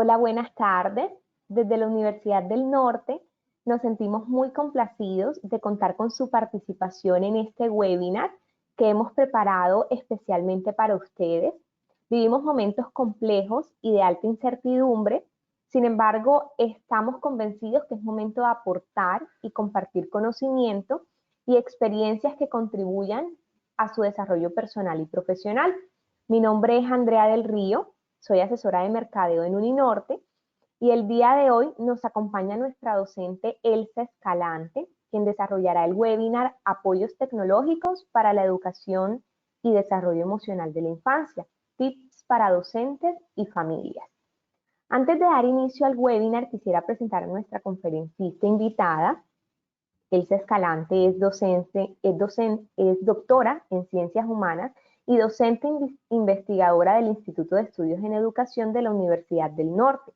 Hola, buenas tardes. Desde la Universidad del Norte nos sentimos muy complacidos de contar con su participación en este webinar que hemos preparado especialmente para ustedes. Vivimos momentos complejos y de alta incertidumbre, sin embargo, estamos convencidos que es momento de aportar y compartir conocimiento y experiencias que contribuyan a su desarrollo personal y profesional. Mi nombre es Andrea del Río, soy asesora de mercadeo en Uninorte y el día de hoy nos acompaña nuestra docente Elsa Escalante, quien desarrollará el webinar Apoyos tecnológicos para la educación y desarrollo emocional de la infancia, tips para docentes y familias. Antes de dar inicio al webinar, quisiera presentar a nuestra conferencista invitada. Elsa Escalante es doctora en Ciencias Humanas y docente investigadora del Instituto de Estudios en Educación de la Universidad del Norte.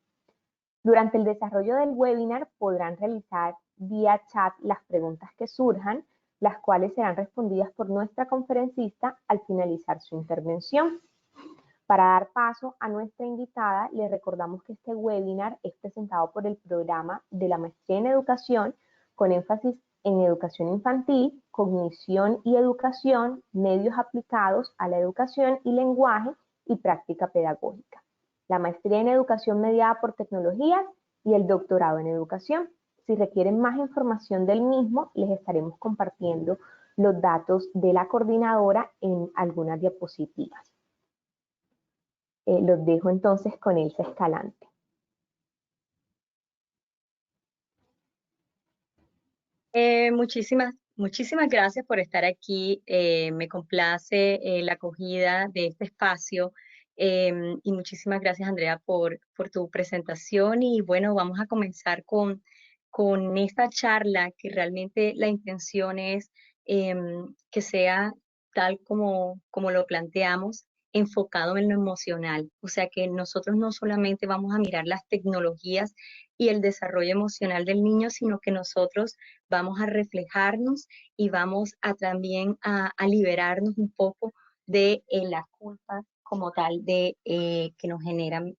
Durante el desarrollo del webinar podrán realizar vía chat las preguntas que surjan, las cuales serán respondidas por nuestra conferencista al finalizar su intervención. Para dar paso a nuestra invitada, les recordamos que este webinar es presentado por el programa de la Maestría en Educación con énfasis en educación infantil, cognición y educación, medios aplicados a la educación y lenguaje y práctica pedagógica. La Maestría en Educación mediada por tecnologías y el doctorado en educación. Si requieren más información del mismo, les estaremos compartiendo los datos de la coordinadora en algunas diapositivas. Los dejo entonces con Elsa Escalante. Muchísimas gracias por estar aquí. Me complace la acogida de este espacio y muchísimas gracias, Andrea, por tu presentación. Y bueno, vamos a comenzar con esta charla que realmente la intención es que sea tal como lo planteamos, enfocado en lo emocional. O sea, que nosotros no solamente vamos a mirar las tecnologías y el desarrollo emocional del niño, sino que nosotros vamos a reflejarnos y vamos a también a liberarnos un poco de las culpas como tal de que nos generan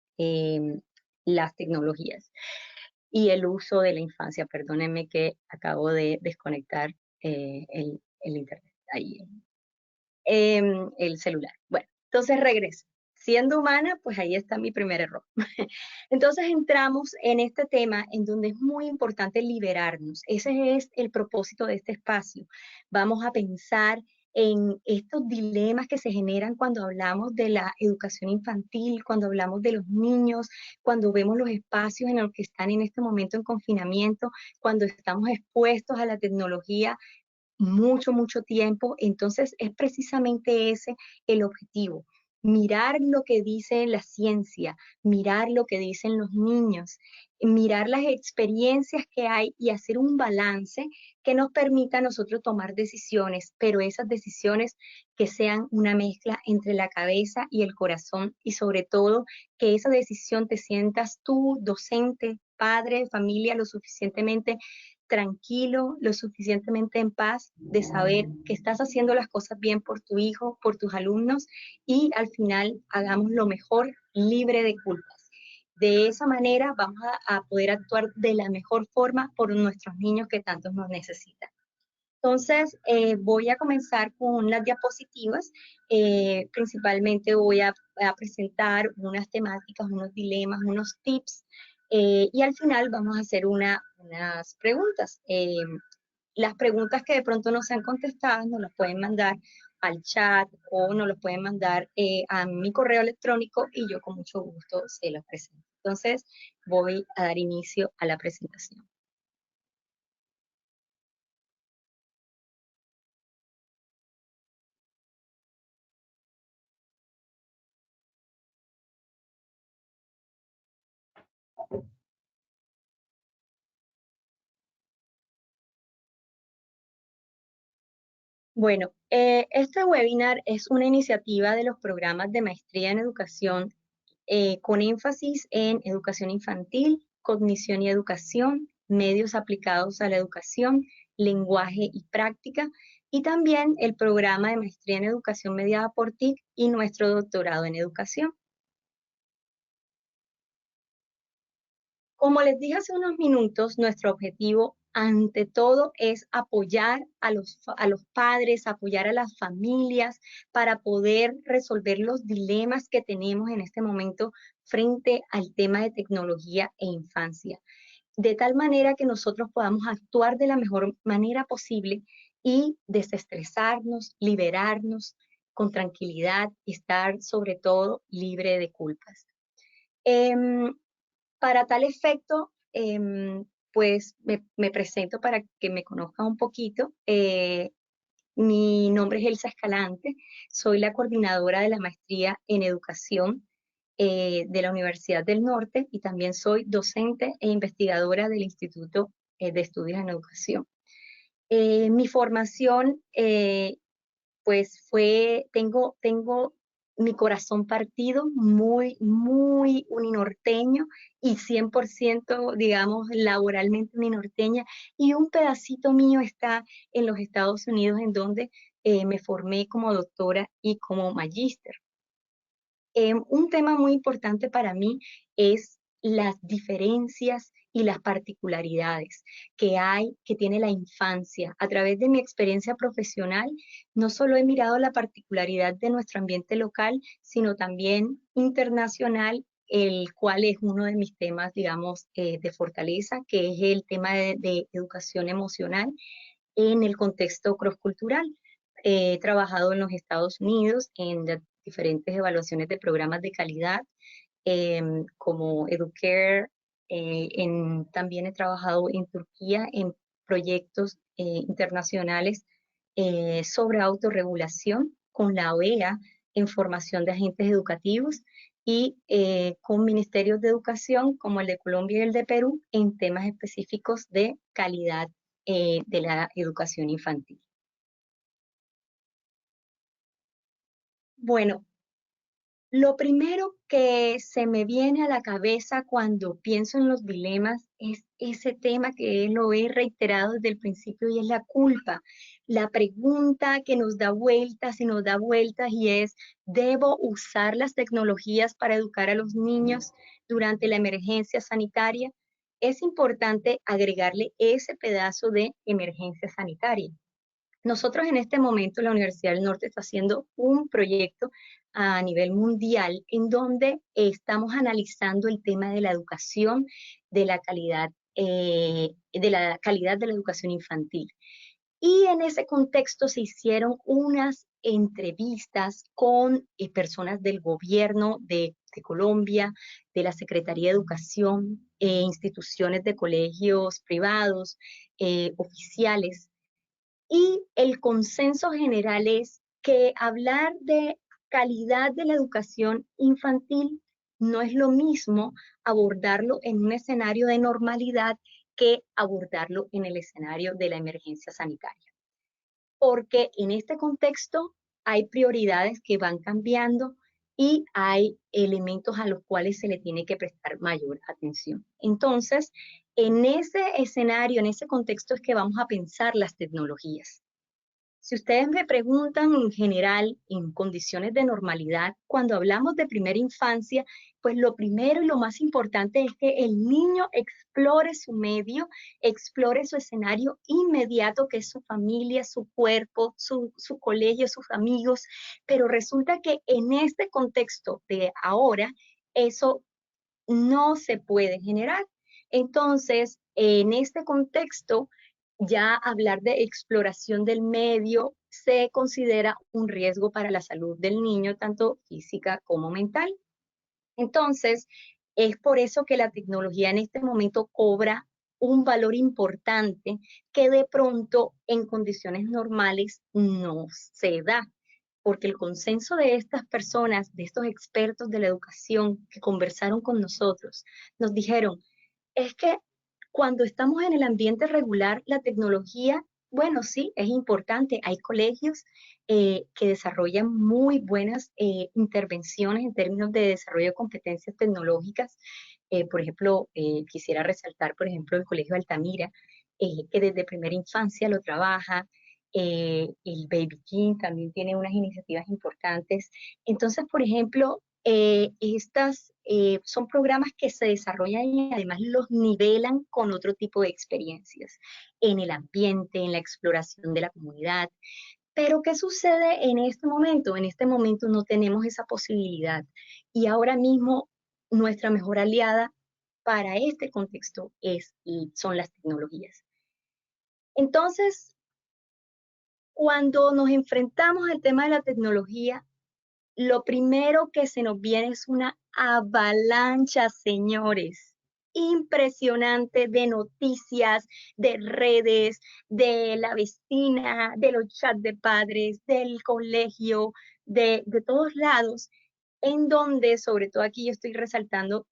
las tecnologías y el uso de la infancia. Perdónenme que acabo de desconectar el internet, ahí, el celular. Bueno, entonces regreso. Siendo humana, pues ahí está mi primer error. Entonces entramos en este tema en donde es muy importante liberarnos. Ese es el propósito de este espacio. Vamos a pensar en estos dilemas que se generan cuando hablamos de la educación infantil, cuando hablamos de los niños, cuando vemos los espacios en los que están en este momento en confinamiento, cuando estamos expuestos a la tecnología mucho tiempo. Entonces es precisamente ese el objetivo. Mirar lo que dice la ciencia, mirar lo que dicen los niños, mirar las experiencias que hay y hacer un balance que nos permita a nosotros tomar decisiones, pero esas decisiones que sean una mezcla entre la cabeza y el corazón y sobre todo que esa decisión te sientas tú, docente, padre, familia, lo suficientemente tranquilo, lo suficientemente en paz de saber que estás haciendo las cosas bien por tu hijo, por tus alumnos y al final hagamos lo mejor libre de culpas. De esa manera vamos a poder actuar de la mejor forma por nuestros niños que tanto nos necesitan. Entonces, voy a comenzar con las diapositivas. Principalmente voy a presentar unas temáticas, unos dilemas, unos tips y al final vamos a hacer unas preguntas. Las preguntas que de pronto no sean contestadas nos las pueden mandar al chat o nos las pueden mandar a mi correo electrónico y yo con mucho gusto se las presento. Entonces, voy a dar inicio a la presentación. Bueno, este webinar es una iniciativa de los programas de maestría en educación con énfasis en educación infantil, cognición y educación, medios aplicados a la educación, lenguaje y práctica, y también el programa de maestría en educación mediada por TIC y nuestro doctorado en educación. Como les dije hace unos minutos, nuestro objetivo ante todo es apoyar a los padres, apoyar a las familias para poder resolver los dilemas que tenemos en este momento frente al tema de tecnología e infancia, de tal manera que nosotros podamos actuar de la mejor manera posible y desestresarnos, liberarnos con tranquilidad y estar sobre todo libre de culpas. Em, para tal efecto, pues me presento para que me conozcan un poquito. Mi nombre es Elsa Escalante, soy la coordinadora de la maestría en educación de la Universidad del Norte y también soy docente e investigadora del Instituto de Estudios en Educación. Mi formación pues tengo mi corazón partido, muy uninorteño y 100%, digamos, laboralmente uninorteña, y un pedacito mío está en los Estados Unidos, en donde me formé como doctora y como magíster. Un tema muy importante para mí es las diferencias y las particularidades que tiene la infancia. A través de mi experiencia profesional, no solo he mirado la particularidad de nuestro ambiente local, sino también internacional, el cual es uno de mis temas, digamos, de fortaleza, que es el tema de educación emocional en el contexto cross-cultural. He trabajado en los Estados Unidos en diferentes evaluaciones de programas de calidad, como Educare. También he trabajado en Turquía en proyectos internacionales sobre autorregulación con la OEA en formación de agentes educativos y con ministerios de educación como el de Colombia y el de Perú en temas específicos de calidad de la educación infantil. Bueno, lo primero que se me viene a la cabeza cuando pienso en los dilemas es ese tema que lo he reiterado desde el principio, y es la culpa. La pregunta que nos da vueltas y nos da vueltas, y es: ¿debo usar las tecnologías para educar a los niños durante la emergencia sanitaria? Es importante agregarle ese pedazo de emergencia sanitaria. Nosotros en este momento, la Universidad del Norte está haciendo un proyecto a nivel mundial en donde estamos analizando el tema de la educación, de la calidad de la educación infantil. Y en ese contexto se hicieron unas entrevistas con personas del gobierno de Colombia, de la Secretaría de Educación, instituciones de colegios privados, oficiales, y el consenso general es que hablar de calidad de la educación infantil no es lo mismo abordarlo en un escenario de normalidad que abordarlo en el escenario de la emergencia sanitaria. Porque en este contexto hay prioridades que van cambiando y hay elementos a los cuales se le tiene que prestar mayor atención. Entonces, en ese escenario, en ese contexto es que vamos a pensar las tecnologías. Si ustedes me preguntan en general, en condiciones de normalidad, cuando hablamos de primera infancia, pues lo primero y lo más importante es que el niño explore su medio, explore su escenario inmediato, que es su familia, su cuerpo, su colegio, sus amigos. Pero resulta que en este contexto de ahora, eso no se puede generar. Entonces, en este contexto, ya hablar de exploración del medio se considera un riesgo para la salud del niño, tanto física como mental. Entonces, es por eso que la tecnología en este momento cobra un valor importante que de pronto en condiciones normales no se da, porque el consenso de estas personas, de estos expertos de la educación que conversaron con nosotros, nos dijeron: es que cuando estamos en el ambiente regular, la tecnología, bueno, sí, es importante. Hay colegios que desarrollan muy buenas intervenciones en términos de desarrollo de competencias tecnológicas. Por ejemplo, quisiera resaltar, por ejemplo, el Colegio Altamira, que desde primera infancia lo trabaja. El Baby King también tiene unas iniciativas importantes. Entonces, por ejemplo, son programas que se desarrollan y además los nivelan con otro tipo de experiencias en el ambiente, en la exploración de la comunidad. Pero ¿qué sucede en este momento? En este momento no tenemos esa posibilidad y ahora mismo nuestra mejor aliada para este contexto son las tecnologías. Entonces, cuando nos enfrentamos al tema de la tecnología, lo primero que se nos viene es una avalancha, señores, impresionante de noticias, de redes, de la vecina, de los chats de padres, del colegio, de todos lados, en donde, sobre todo aquí yo estoy resaltando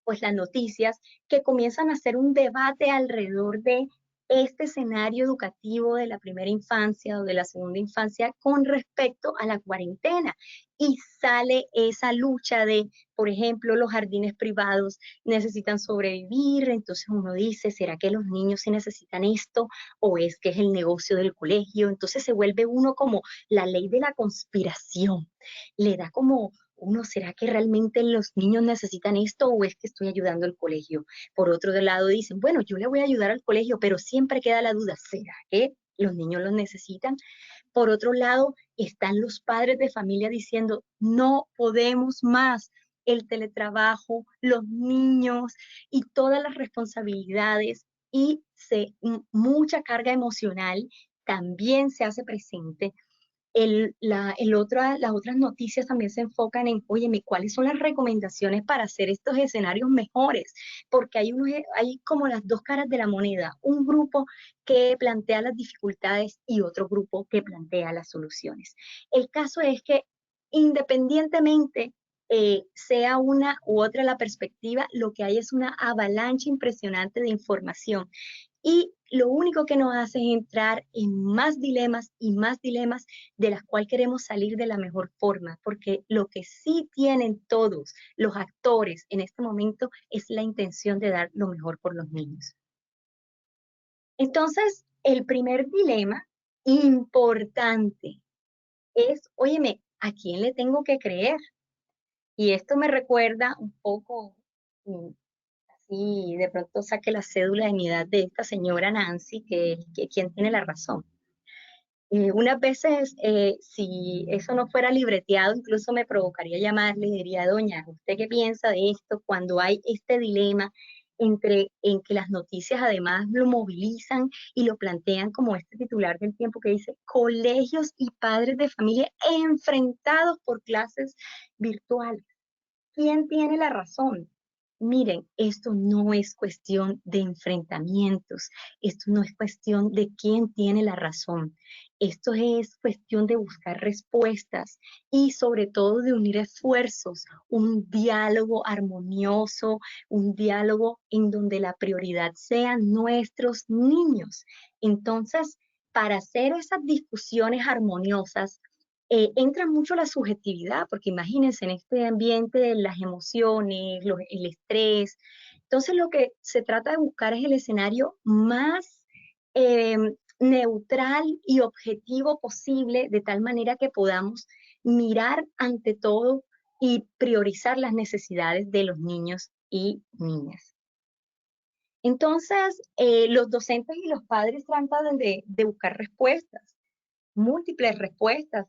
pues las noticias que comienzan a hacer un debate alrededor de este escenario educativo de la primera infancia o de la segunda infancia con respecto a la cuarentena. Y sale esa lucha de, por ejemplo, los jardines privados necesitan sobrevivir, entonces uno dice, ¿será que los niños sí necesitan esto o es que es el negocio del colegio? Entonces se vuelve uno como la ley de la conspiración, le da como uno, ¿será que realmente los niños necesitan esto o es que estoy ayudando al colegio? Por otro lado dicen, bueno, yo le voy a ayudar al colegio, pero siempre queda la duda, ¿será que los niños los necesitan? Por otro lado, están los padres de familia diciendo, no podemos más el teletrabajo, los niños y todas las responsabilidades y mucha carga emocional también se hace presente. Las otras noticias también se enfocan en, oye, ¿cuáles son las recomendaciones para hacer estos escenarios mejores? Porque hay como las dos caras de la moneda, un grupo que plantea las dificultades y otro grupo que plantea las soluciones. El caso es que independientemente sea una u otra la perspectiva, lo que hay es una avalancha impresionante de información y lo único que nos hace es entrar en más dilemas y más dilemas de las cuales queremos salir de la mejor forma, porque lo que sí tienen todos los actores en este momento es la intención de dar lo mejor por los niños. Entonces, el primer dilema importante es, óyeme, ¿a quién le tengo que creer? Y esto me recuerda un poco, así de pronto saque la cédula de mi edad de esta señora Nancy, que quien tiene la razón. Unas veces, si eso no fuera libreteado, incluso me provocaría llamarle y diría, doña, ¿usted qué piensa de esto cuando hay este dilema en que las noticias además lo movilizan y lo plantean como este titular del Tiempo que dice, colegios y padres de familia enfrentados por clases virtuales? ¿Quién tiene la razón? Miren, esto no es cuestión de enfrentamientos, esto no es cuestión de quién tiene la razón, esto es cuestión de buscar respuestas y sobre todo de unir esfuerzos, un diálogo armonioso, un diálogo en donde la prioridad sean nuestros niños. Entonces, para hacer esas discusiones armoniosas, entra mucho la subjetividad, porque imagínense en este ambiente de las emociones, el estrés. Entonces lo que se trata de buscar es el escenario más eh, neutral y objetivo posible, de tal manera que podamos mirar ante todo y priorizar las necesidades de los niños y niñas. Entonces, los docentes y los padres tratan de buscar respuestas, múltiples respuestas.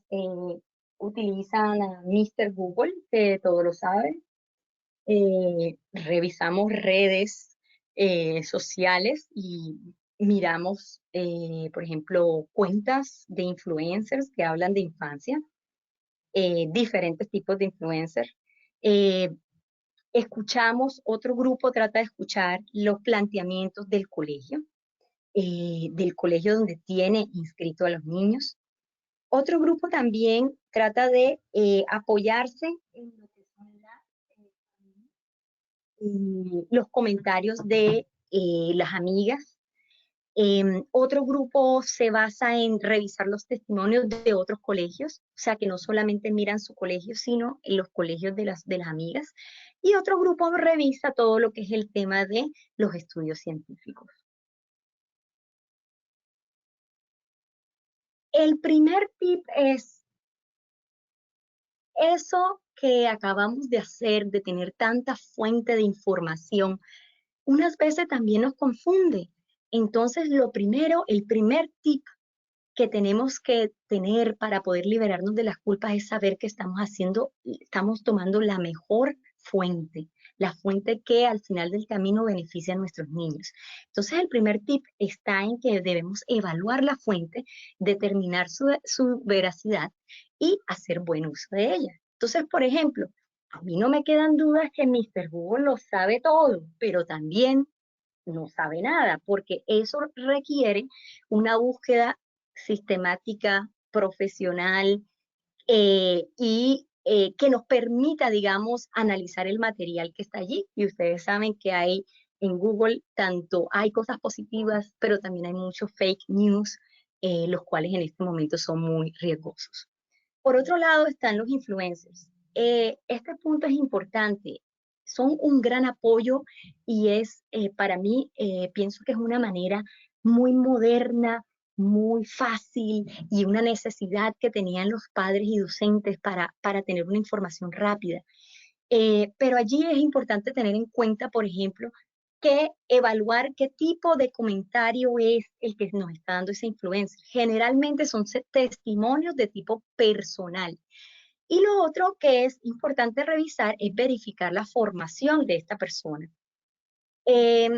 Utilizan a Mr. Google, que todo lo sabe. Revisamos redes sociales y miramos, por ejemplo, cuentas de influencers que hablan de infancia, diferentes tipos de influencers. Eh, Escuchamos, otro grupo trata de escuchar los planteamientos del colegio donde tiene inscrito a los niños. Otro grupo también trata de apoyarse en lo que son los comentarios de las amigas. Otro grupo se basa en revisar los testimonios de otros colegios, o sea que no solamente miran su colegio, sino en los colegios de las amigas. Y otro grupo revisa todo lo que es el tema de los estudios científicos. El primer tip es Eso que acabamos de hacer, de tener tanta fuente de información, unas veces también nos confunde. Entonces, lo primero, el primer tip que tenemos que tener para poder liberarnos de las culpas es saber que estamos haciendo, estamos tomando la mejor fuente, la fuente que al final del camino beneficia a nuestros niños. Entonces, el primer tip está en que debemos evaluar la fuente, determinar su veracidad y hacer buen uso de ella. Entonces, por ejemplo, a mí no me quedan dudas que Mr. Google lo sabe todo, pero también no sabe nada, porque eso requiere una búsqueda sistemática, profesional y que nos permita, digamos, analizar el material que está allí. Y ustedes saben que hay en Google tanto hay cosas positivas, pero también hay muchos fake news, los cuales en este momento son muy riesgosos. Por otro lado están los influencers. Este punto es importante. Son un gran apoyo y es para mí, pienso que es una manera muy moderna, muy fácil y una necesidad que tenían los padres y docentes para tener una información rápida. Pero allí es importante tener en cuenta, por ejemplo, que evaluar qué tipo de comentario es el que nos está dando esa influencia. Generalmente son testimonios de tipo personal. Y lo otro que es importante revisar es verificar la formación de esta persona. Eh,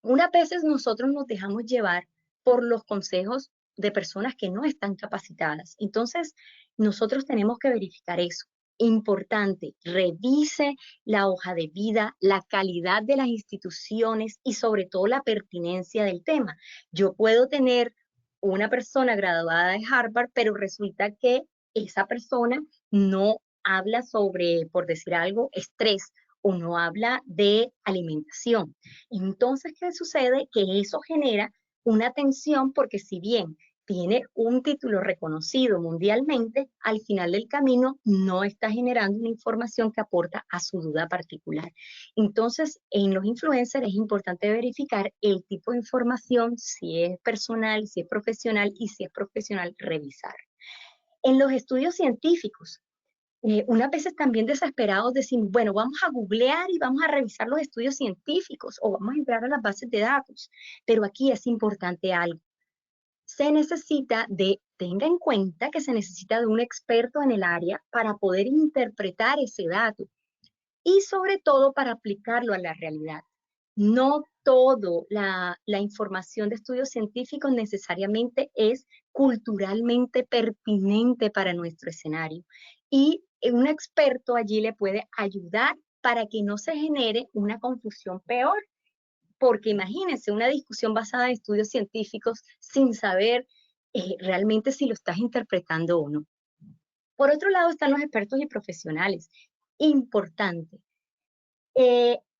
unas veces nosotros nos dejamos llevar por los consejos de personas que no están capacitadas. Entonces, nosotros tenemos que verificar eso. Importante, revise la hoja de vida, la calidad de las instituciones y sobre todo la pertinencia del tema. Yo puedo tener una persona graduada de Harvard, pero resulta que esa persona no habla sobre, por decir algo, estrés o no habla de alimentación. Entonces, ¿qué sucede? Que eso genera una tensión porque si bien tiene un título reconocido mundialmente, al final del camino no está generando una información que aporta a su duda particular. Entonces, en los influencers es importante verificar el tipo de información, si es personal, si es profesional y si es profesional, revisar. En los estudios científicos, unas veces también desesperados decimos, bueno, vamos a googlear y vamos a revisar los estudios científicos o vamos a entrar a las bases de datos. Pero aquí es importante algo. Tenga en cuenta que se necesita de un experto en el área para poder interpretar ese dato y sobre todo para aplicarlo a la realidad. No todo la información de estudios científicos necesariamente es culturalmente pertinente para nuestro escenario. Y un experto allí le puede ayudar para que no se genere una confusión peor, porque imagínense una discusión basada en estudios científicos sin saber realmente si lo estás interpretando o no. Por otro lado están los expertos y profesionales. Importante,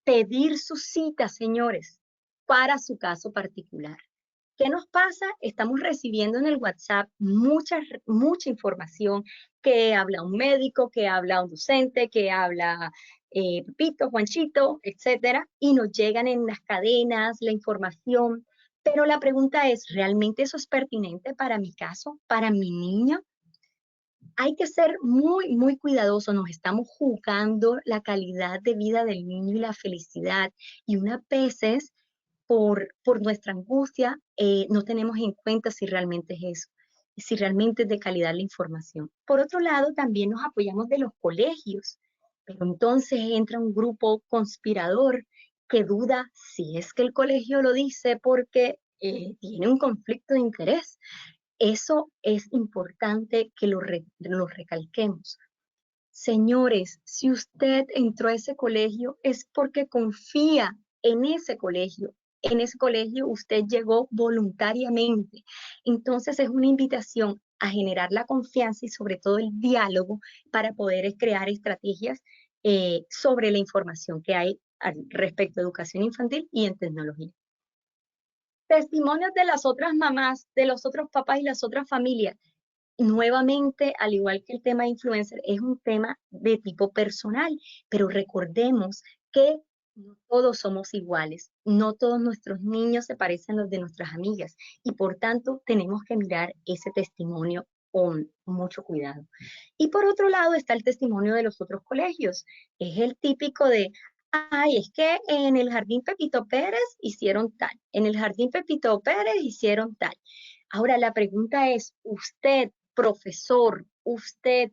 pedir su cita, señores, para su caso particular. ¿Qué nos pasa? Estamos recibiendo en el WhatsApp mucha información que habla un médico, que habla un docente, que habla Pepito, Juanchito, etcétera, y nos llegan en las cadenas la información. Pero la pregunta es, ¿realmente eso es pertinente para mi caso, para mi niño? Hay que ser muy, muy cuidadosos. Nos estamos jugando la calidad de vida del niño y la felicidad. Y unas veces, por nuestra angustia, no tenemos en cuenta si realmente es eso, si realmente es de calidad la información. Por otro lado, también nos apoyamos de los colegios, pero entonces entra un grupo conspirador que duda si es que el colegio lo dice porque tiene un conflicto de interés. Eso es importante que lo recalquemos. Señores, si usted entró a ese colegio es porque confía en ese colegio. En ese colegio usted llegó voluntariamente. Entonces es una invitación a generar la confianza y sobre todo el diálogo para poder crear estrategias sobre la información que hay respecto a educación infantil y en tecnología. Testimonios de las otras mamás, de los otros papás y las otras familias. Nuevamente, al igual que el tema de influencer, es un tema de tipo personal, pero recordemos que no todos somos iguales, no todos nuestros niños se parecen a los de nuestras amigas y por tanto tenemos que mirar ese testimonio con mucho cuidado. Y por otro lado está el testimonio de los otros colegios. Es el típico de, ay, es que en el Jardín Pepito Pérez hicieron tal, en el Jardín Pepito Pérez hicieron tal. Ahora la pregunta es, usted, profesor, usted,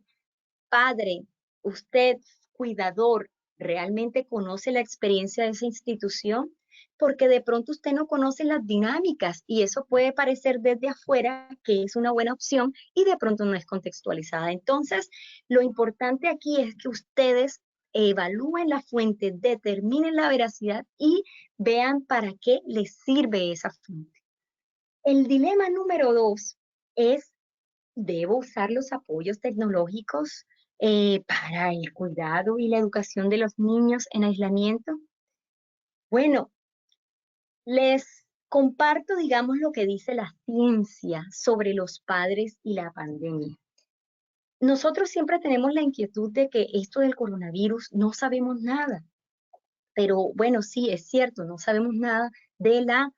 padre, usted, cuidador, ¿realmente conoce la experiencia de esa institución? Porque de pronto usted no conoce las dinámicas y eso puede parecer desde afuera que es una buena opción y de pronto no es contextualizada. Entonces, lo importante aquí es que ustedes evalúen la fuente, determinen la veracidad y vean para qué les sirve esa fuente. El dilema número 2 es, ¿debo usar los apoyos tecnológicos para el cuidado y la educación de los niños en aislamiento? Bueno, les comparto, digamos, lo que dice la ciencia sobre los padres y la pandemia. Nosotros siempre tenemos la inquietud de que esto del coronavirus no sabemos nada, pero bueno, sí, es cierto, no sabemos nada de la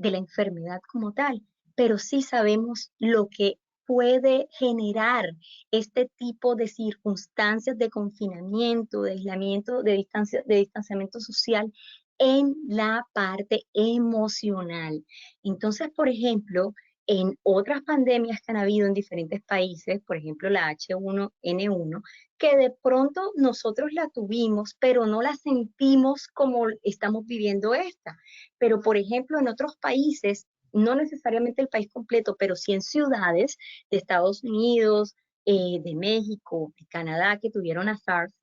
enfermedad como tal, pero sí sabemos lo que puede generar este tipo de circunstancias de confinamiento, de aislamiento, de distanciamiento social en la parte emocional. Entonces, por ejemplo, en otras pandemias que han habido en diferentes países, por ejemplo la H1N1, que de pronto nosotros la tuvimos, pero no la sentimos como estamos viviendo esta. Pero, por ejemplo, en otros países, no necesariamente el país completo, pero sí en ciudades de Estados Unidos, de México, de Canadá, que tuvieron a SARS,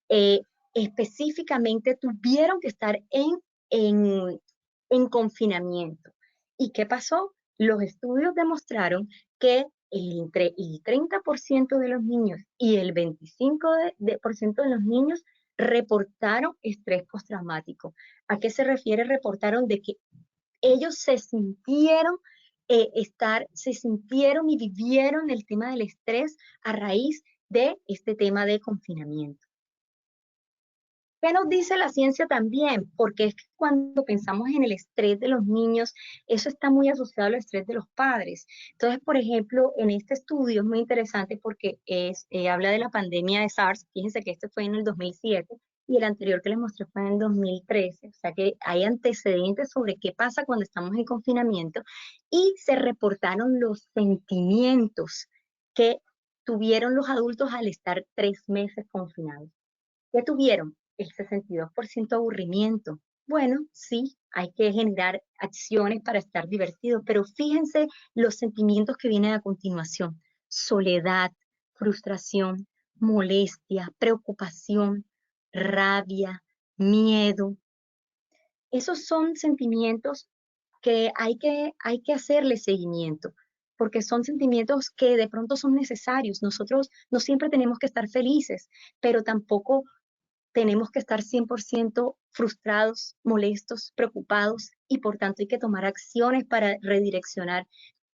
eh, específicamente tuvieron que estar en, en confinamiento. ¿Y qué pasó? Los estudios demostraron que entre el 30% de los niños y el 25% de los niños reportaron estrés postraumático. ¿A qué se refiere? Reportaron de que ellos se sintieron y vivieron el tema del estrés a raíz de este tema de confinamiento. ¿Qué nos dice la ciencia también? Porque es que cuando pensamos en el estrés de los niños, eso está muy asociado al estrés de los padres. Entonces, por ejemplo, en este estudio es muy interesante porque habla de la pandemia de SARS. Fíjense que este fue en el 2007 y el anterior que les mostré fue en el 2013. O sea que hay antecedentes sobre qué pasa cuando estamos en confinamiento y se reportaron los sentimientos que tuvieron los adultos al estar 3 meses confinados. ¿Qué tuvieron? El 62% aburrimiento. Bueno, sí, hay que generar acciones para estar divertido, pero fíjense los sentimientos que vienen a continuación. Soledad, frustración, molestia, preocupación, rabia, miedo. Esos son sentimientos que hay que hacerle seguimiento, porque son sentimientos que de pronto son necesarios. Nosotros no siempre tenemos que estar felices, pero tampoco tenemos que estar 100% frustrados, molestos, preocupados y por tanto hay que tomar acciones para redireccionar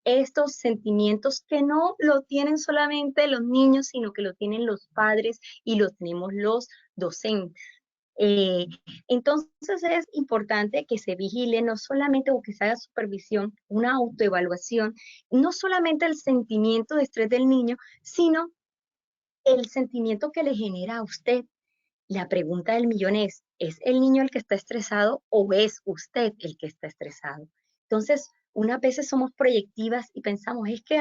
estos sentimientos que no lo tienen solamente los niños, sino que lo tienen los padres y lo tenemos los docentes. Eh, entonces es importante que se vigile no solamente o que se haga supervisión, una autoevaluación, no solamente el sentimiento de estrés del niño, sino el sentimiento que le genera a usted. La pregunta del millón ¿es el niño el que está estresado o es usted el que está estresado? Entonces, unas veces somos proyectivas y pensamos, es que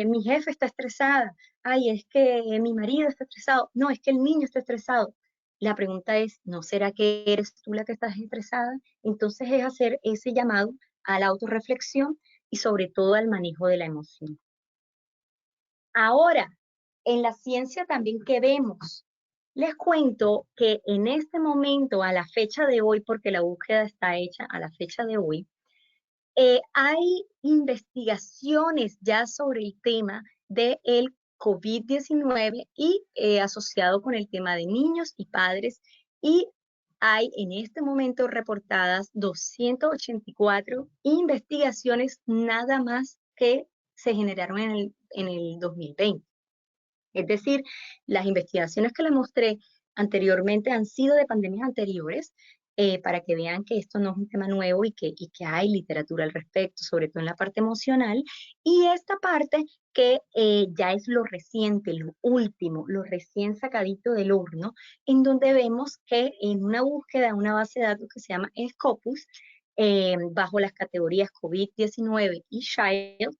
mi jefe está estresada, ay, es que mi marido está estresado, no, es que el niño está estresado. La pregunta es, ¿no será que eres tú la que estás estresada? Entonces es hacer ese llamado a la autorreflexión y sobre todo al manejo de la emoción. Ahora, en la ciencia también, ¿qué vemos? Les cuento que en este momento, a la fecha de hoy, porque la búsqueda está hecha a la fecha de hoy, hay investigaciones ya sobre el tema del COVID-19 y asociado con el tema de niños y padres. Y hay en este momento reportadas 284 investigaciones nada más que se generaron en el 2020. Es decir, las investigaciones que les mostré anteriormente han sido de pandemias anteriores para que vean que esto no es un tema nuevo y que hay literatura al respecto, sobre todo en la parte emocional. Y esta parte que ya es lo reciente, lo último, lo recién sacadito del horno, en donde vemos que en una búsqueda, una base de datos que se llama Scopus, bajo las categorías COVID-19 y Child,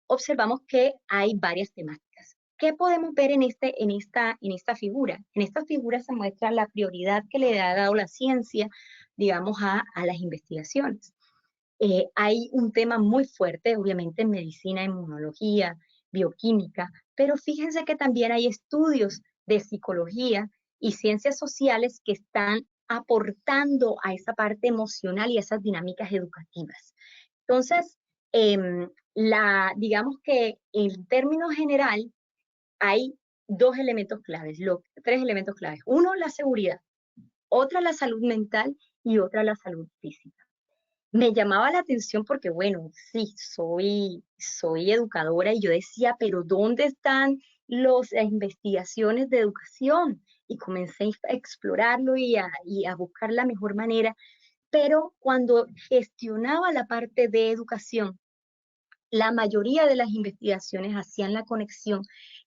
observamos que hay varias temáticas. ¿Qué podemos ver en esta figura? En esta figura se muestra la prioridad que le ha dado la ciencia, digamos, a las investigaciones. Hay un tema muy fuerte, obviamente, en medicina, inmunología, bioquímica, pero fíjense que también hay estudios de psicología y ciencias sociales que están aportando a esa parte emocional y a esas dinámicas educativas. Entonces, digamos que en términos general hay dos elementos claves, tres elementos claves. Uno, la seguridad, otra, la salud mental y otra, la salud física. Me llamaba la atención porque, bueno, sí, soy educadora y yo decía, pero ¿dónde están las investigaciones de educación? Y comencé a explorarlo y a buscar la mejor manera. Pero cuando gestionaba la parte de educación, la mayoría de las investigaciones hacían la conexión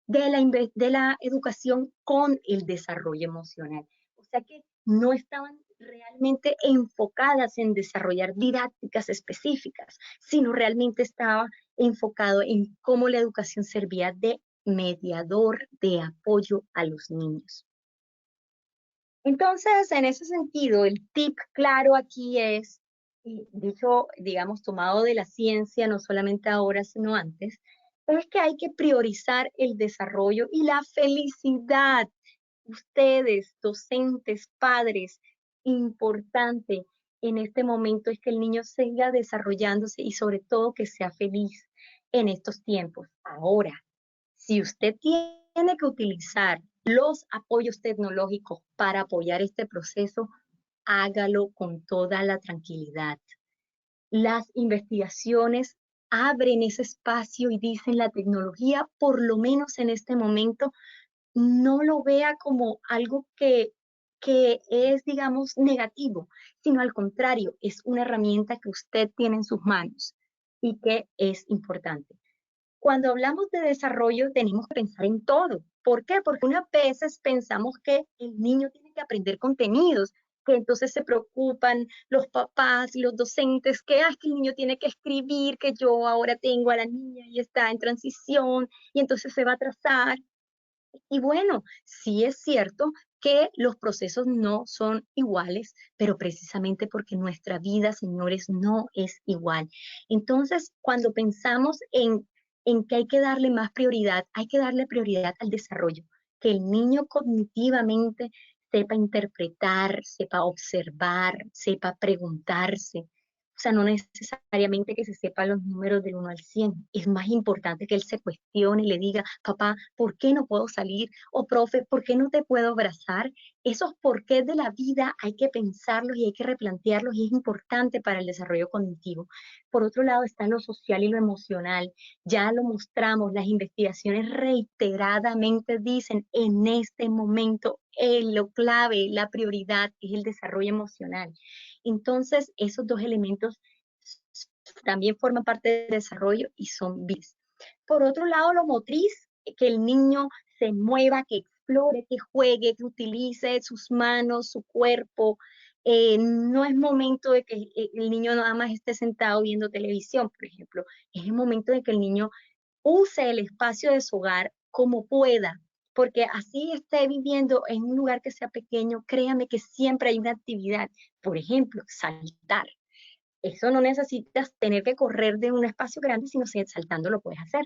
de la educación con el desarrollo emocional. O sea que no estaban realmente enfocadas en desarrollar didácticas específicas, sino realmente estaba enfocado en cómo la educación servía de mediador de apoyo a los niños. Entonces, en ese sentido, el tip claro aquí es, y dicho, digamos, tomado de la ciencia, no solamente ahora, sino antes, es que hay que priorizar el desarrollo y la felicidad. Ustedes, docentes, padres, importante en este momento es que el niño siga desarrollándose y sobre todo que sea feliz en estos tiempos. Ahora, si usted tiene que utilizar los apoyos tecnológicos para apoyar este proceso, hágalo con toda la tranquilidad. Las investigaciones abren ese espacio y dicen la tecnología, por lo menos en este momento, no lo vea como algo que es, digamos, negativo, sino al contrario, es una herramienta que usted tiene en sus manos y que es importante. Cuando hablamos de desarrollo tenemos que pensar en todo. ¿Por qué? Porque unas veces pensamos que el niño tiene que aprender contenidos, que entonces se preocupan los papás y los docentes, que el niño tiene que escribir, que yo ahora tengo a la niña y está en transición y entonces se va a atrasar. Y bueno, sí es cierto que los procesos no son iguales, pero precisamente porque nuestra vida, señores, no es igual. Entonces, cuando pensamos en que hay que darle más prioridad, hay que darle prioridad al desarrollo, que el niño cognitivamente sepa interpretar, sepa observar, sepa preguntarse. O sea, no necesariamente que se sepa los números del 1 al 100. Es más importante que él se cuestione y le diga, papá, ¿por qué no puedo salir? O profe, ¿por qué no te puedo abrazar? Esos porqués de la vida hay que pensarlos y hay que replantearlos y es importante para el desarrollo cognitivo. Por otro lado está lo social y lo emocional. Ya lo mostramos, las investigaciones reiteradamente dicen en este momento lo clave, la prioridad es el desarrollo emocional. Entonces, esos dos elementos también forman parte del desarrollo y son bis. Por otro lado, lo motriz, que el niño se mueva, que explore, que juegue, que utilice sus manos, su cuerpo. No es momento de que el niño nada más esté sentado viendo televisión, por ejemplo. Es el momento de que el niño use el espacio de su hogar como pueda, porque así esté viviendo en un lugar que sea pequeño, créame que siempre hay una actividad, por ejemplo, saltar. Eso no necesitas tener que correr de un espacio grande, sino saltando lo puedes hacer.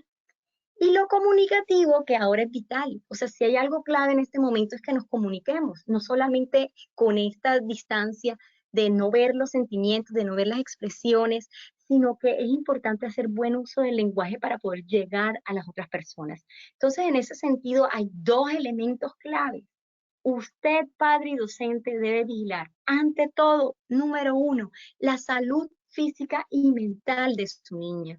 Y lo comunicativo, que ahora es vital. O sea, si hay algo clave en este momento es que nos comuniquemos, no solamente con esta distancia de no ver los sentimientos, de no ver las expresiones, sino que es importante hacer buen uso del lenguaje para poder llegar a las otras personas. Entonces, en ese sentido, hay dos elementos claves. Usted, padre y docente, debe vigilar, ante todo, número uno, la salud física y mental de su niña.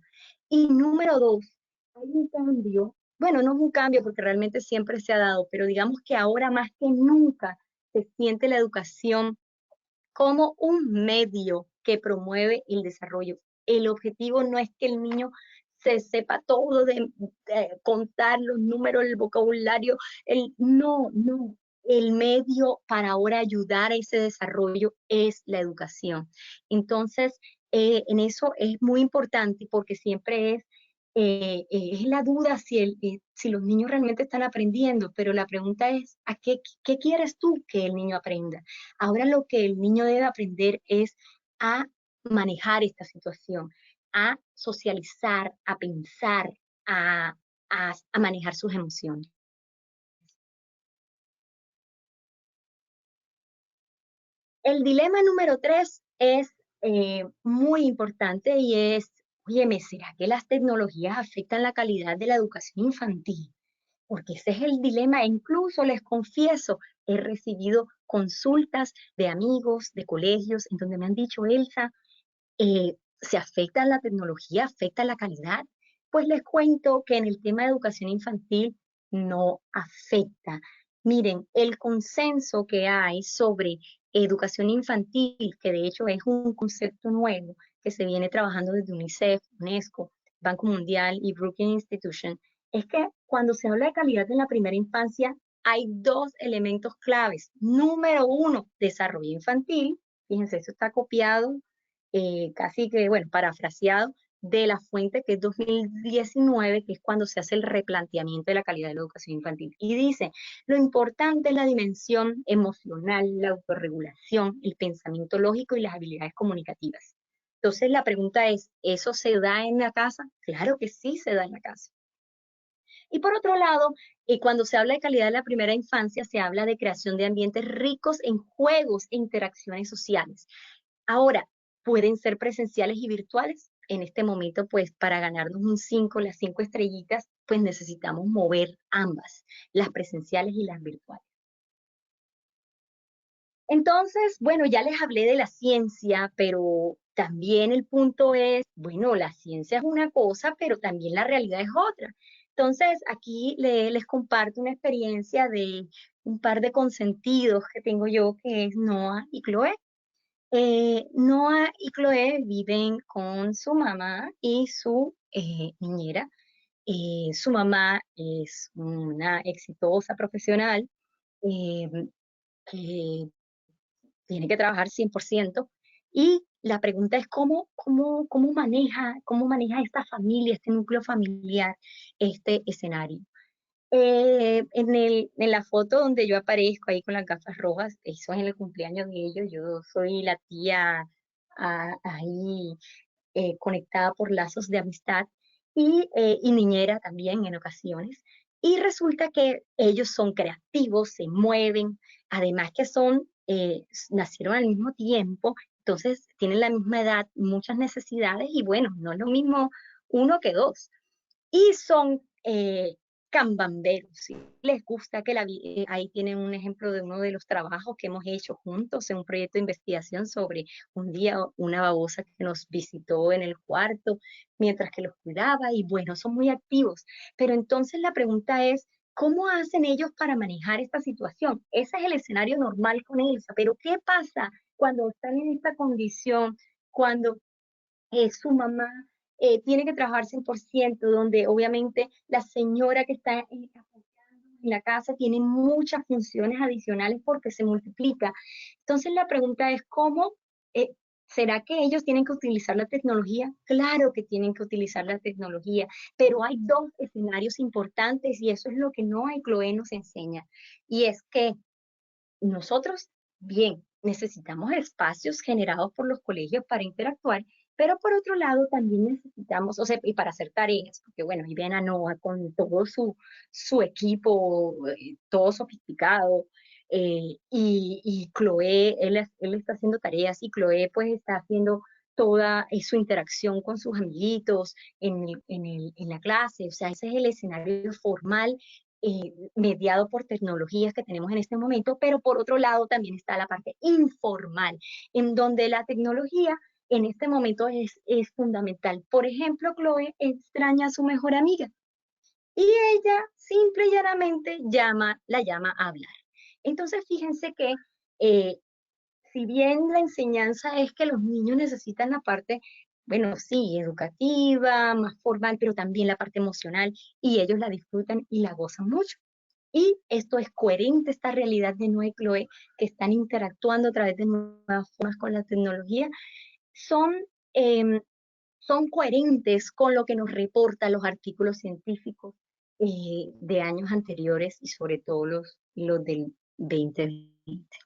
Y número dos, hay un cambio, bueno, no es un cambio porque realmente siempre se ha dado, pero digamos que ahora más que nunca se siente la educación como un medio que promueve el desarrollo. El objetivo no es que el niño se sepa todo de contar los números, el vocabulario, no. El medio para ahora ayudar a ese desarrollo es la educación. Entonces, en eso es muy importante porque siempre es la duda si los niños realmente están aprendiendo, pero la pregunta es, ¿qué quieres tú que el niño aprenda? Ahora lo que el niño debe aprender es a manejar esta situación, a socializar, a pensar, a, a manejar sus emociones. El dilema número 3 es muy importante y es, oye, ¿será que las tecnologías afectan la calidad de la educación infantil? Porque ese es el dilema. Incluso les confieso, he recibido consultas de amigos, de colegios, en donde me han dicho, Elsa, ¿se afecta la tecnología, afecta la calidad? Pues les cuento que en el tema de educación infantil no afecta. Miren, el consenso que hay sobre educación infantil, que de hecho es un concepto nuevo que se viene trabajando desde UNICEF, UNESCO, Banco Mundial y Brookings Institution, es que cuando se habla de calidad en la primera infancia, hay dos elementos claves. Número uno, desarrollo infantil. Fíjense, eso está copiado casi que, bueno, parafraseado de la fuente que es 2019, que es cuando se hace el replanteamiento de la calidad de la educación infantil. Y dice, lo importante es la dimensión emocional, la autorregulación, el pensamiento lógico y las habilidades comunicativas. Entonces la pregunta es, ¿eso se da en la casa? Claro que sí se da en la casa. Y por otro lado, cuando se habla de calidad de la primera infancia, se habla de creación de ambientes ricos en juegos e interacciones sociales. Ahora, pueden ser presenciales y virtuales. En este momento, pues para ganarnos un 5, las 5 estrellitas, pues necesitamos mover ambas, las presenciales y las virtuales. Entonces, bueno, ya les hablé de la ciencia, pero también el punto es, bueno, la ciencia es una cosa, pero también la realidad es otra. Entonces, aquí les comparto una experiencia de un par de consentidos que tengo yo, que es Noah y Chloe. Noah y Chloe viven con su mamá y su niñera. Su mamá es una exitosa profesional eh, que tiene que trabajar 100%. Y la pregunta es cómo maneja esta familia, este núcleo familiar, este escenario. En la foto donde yo aparezco ahí con las gafas rojas, eso es en el cumpleaños de ellos, yo soy la tía ahí conectada por lazos de amistad y niñera también en ocasiones. Y resulta que ellos son creativos, se mueven, además que nacieron al mismo tiempo, entonces tienen la misma edad, muchas necesidades y bueno, no es lo mismo uno que dos y son cambamberos. ¿Sí? Les gusta que ahí tienen un ejemplo de uno de los trabajos que hemos hecho juntos en un proyecto de investigación sobre un día una babosa que nos visitó en el cuarto mientras que los cuidaba y bueno, son muy activos. Pero entonces la pregunta es, ¿cómo hacen ellos para manejar esta situación? Ese es el escenario normal con Elsa, pero ¿qué pasa cuando están en esta condición, cuando su mamá tiene que trabajar 100%, donde obviamente la señora que está en la casa tiene muchas funciones adicionales porque se multiplica? Entonces la pregunta es, ¿cómo eh, será que ellos tienen que utilizar la tecnología? Claro que tienen que utilizar la tecnología, pero hay dos escenarios importantes y eso es lo que Noah y Chloe nos enseña. Y es que nosotros, bien, necesitamos espacios generados por los colegios para interactuar, pero por otro lado también necesitamos, o sea, y para hacer tareas, porque bueno, ahí ven a Noah con todo su equipo, todo sofisticado, y Chloe, él está haciendo tareas y Chloe pues está haciendo toda su interacción con sus amiguitos en la clase, o sea, ese es el escenario formal mediado por tecnologías que tenemos en este momento, pero por otro lado también está la parte informal, en donde la tecnología en este momento es fundamental. Por ejemplo, Chloe extraña a su mejor amiga y ella simple y llanamente la llama a hablar. Entonces, fíjense que eh, si bien la enseñanza es que los niños necesitan la parte, bueno, sí, educativa, más formal, pero también la parte emocional, y ellos la disfrutan y la gozan mucho. Y esto es coherente, esta realidad de Noé y Chloe, que están interactuando a través de nuevas formas con la tecnología, son, em, son coherentes con lo que nos reportan los artículos científicos de años anteriores y sobre todo los del 2020.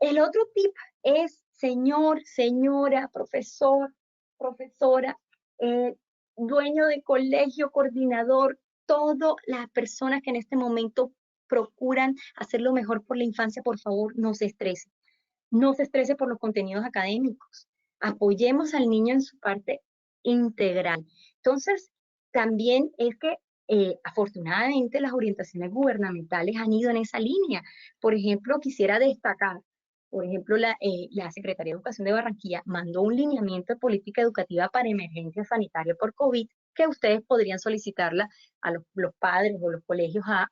El otro tip es, señor, señora, profesor, profesora, eh, dueño de colegio, coordinador, todas las personas que en este momento procuran hacer lo mejor por la infancia, por favor, no se estrese. No se estrese por los contenidos académicos. Apoyemos al niño en su parte integral. Entonces, también es que afortunadamente las orientaciones gubernamentales han ido en esa línea. Por ejemplo, quisiera destacar, por ejemplo, la Secretaría de Educación de Barranquilla mandó un lineamiento de política educativa para emergencia sanitaria por COVID que ustedes podrían solicitarla a los padres o los colegios a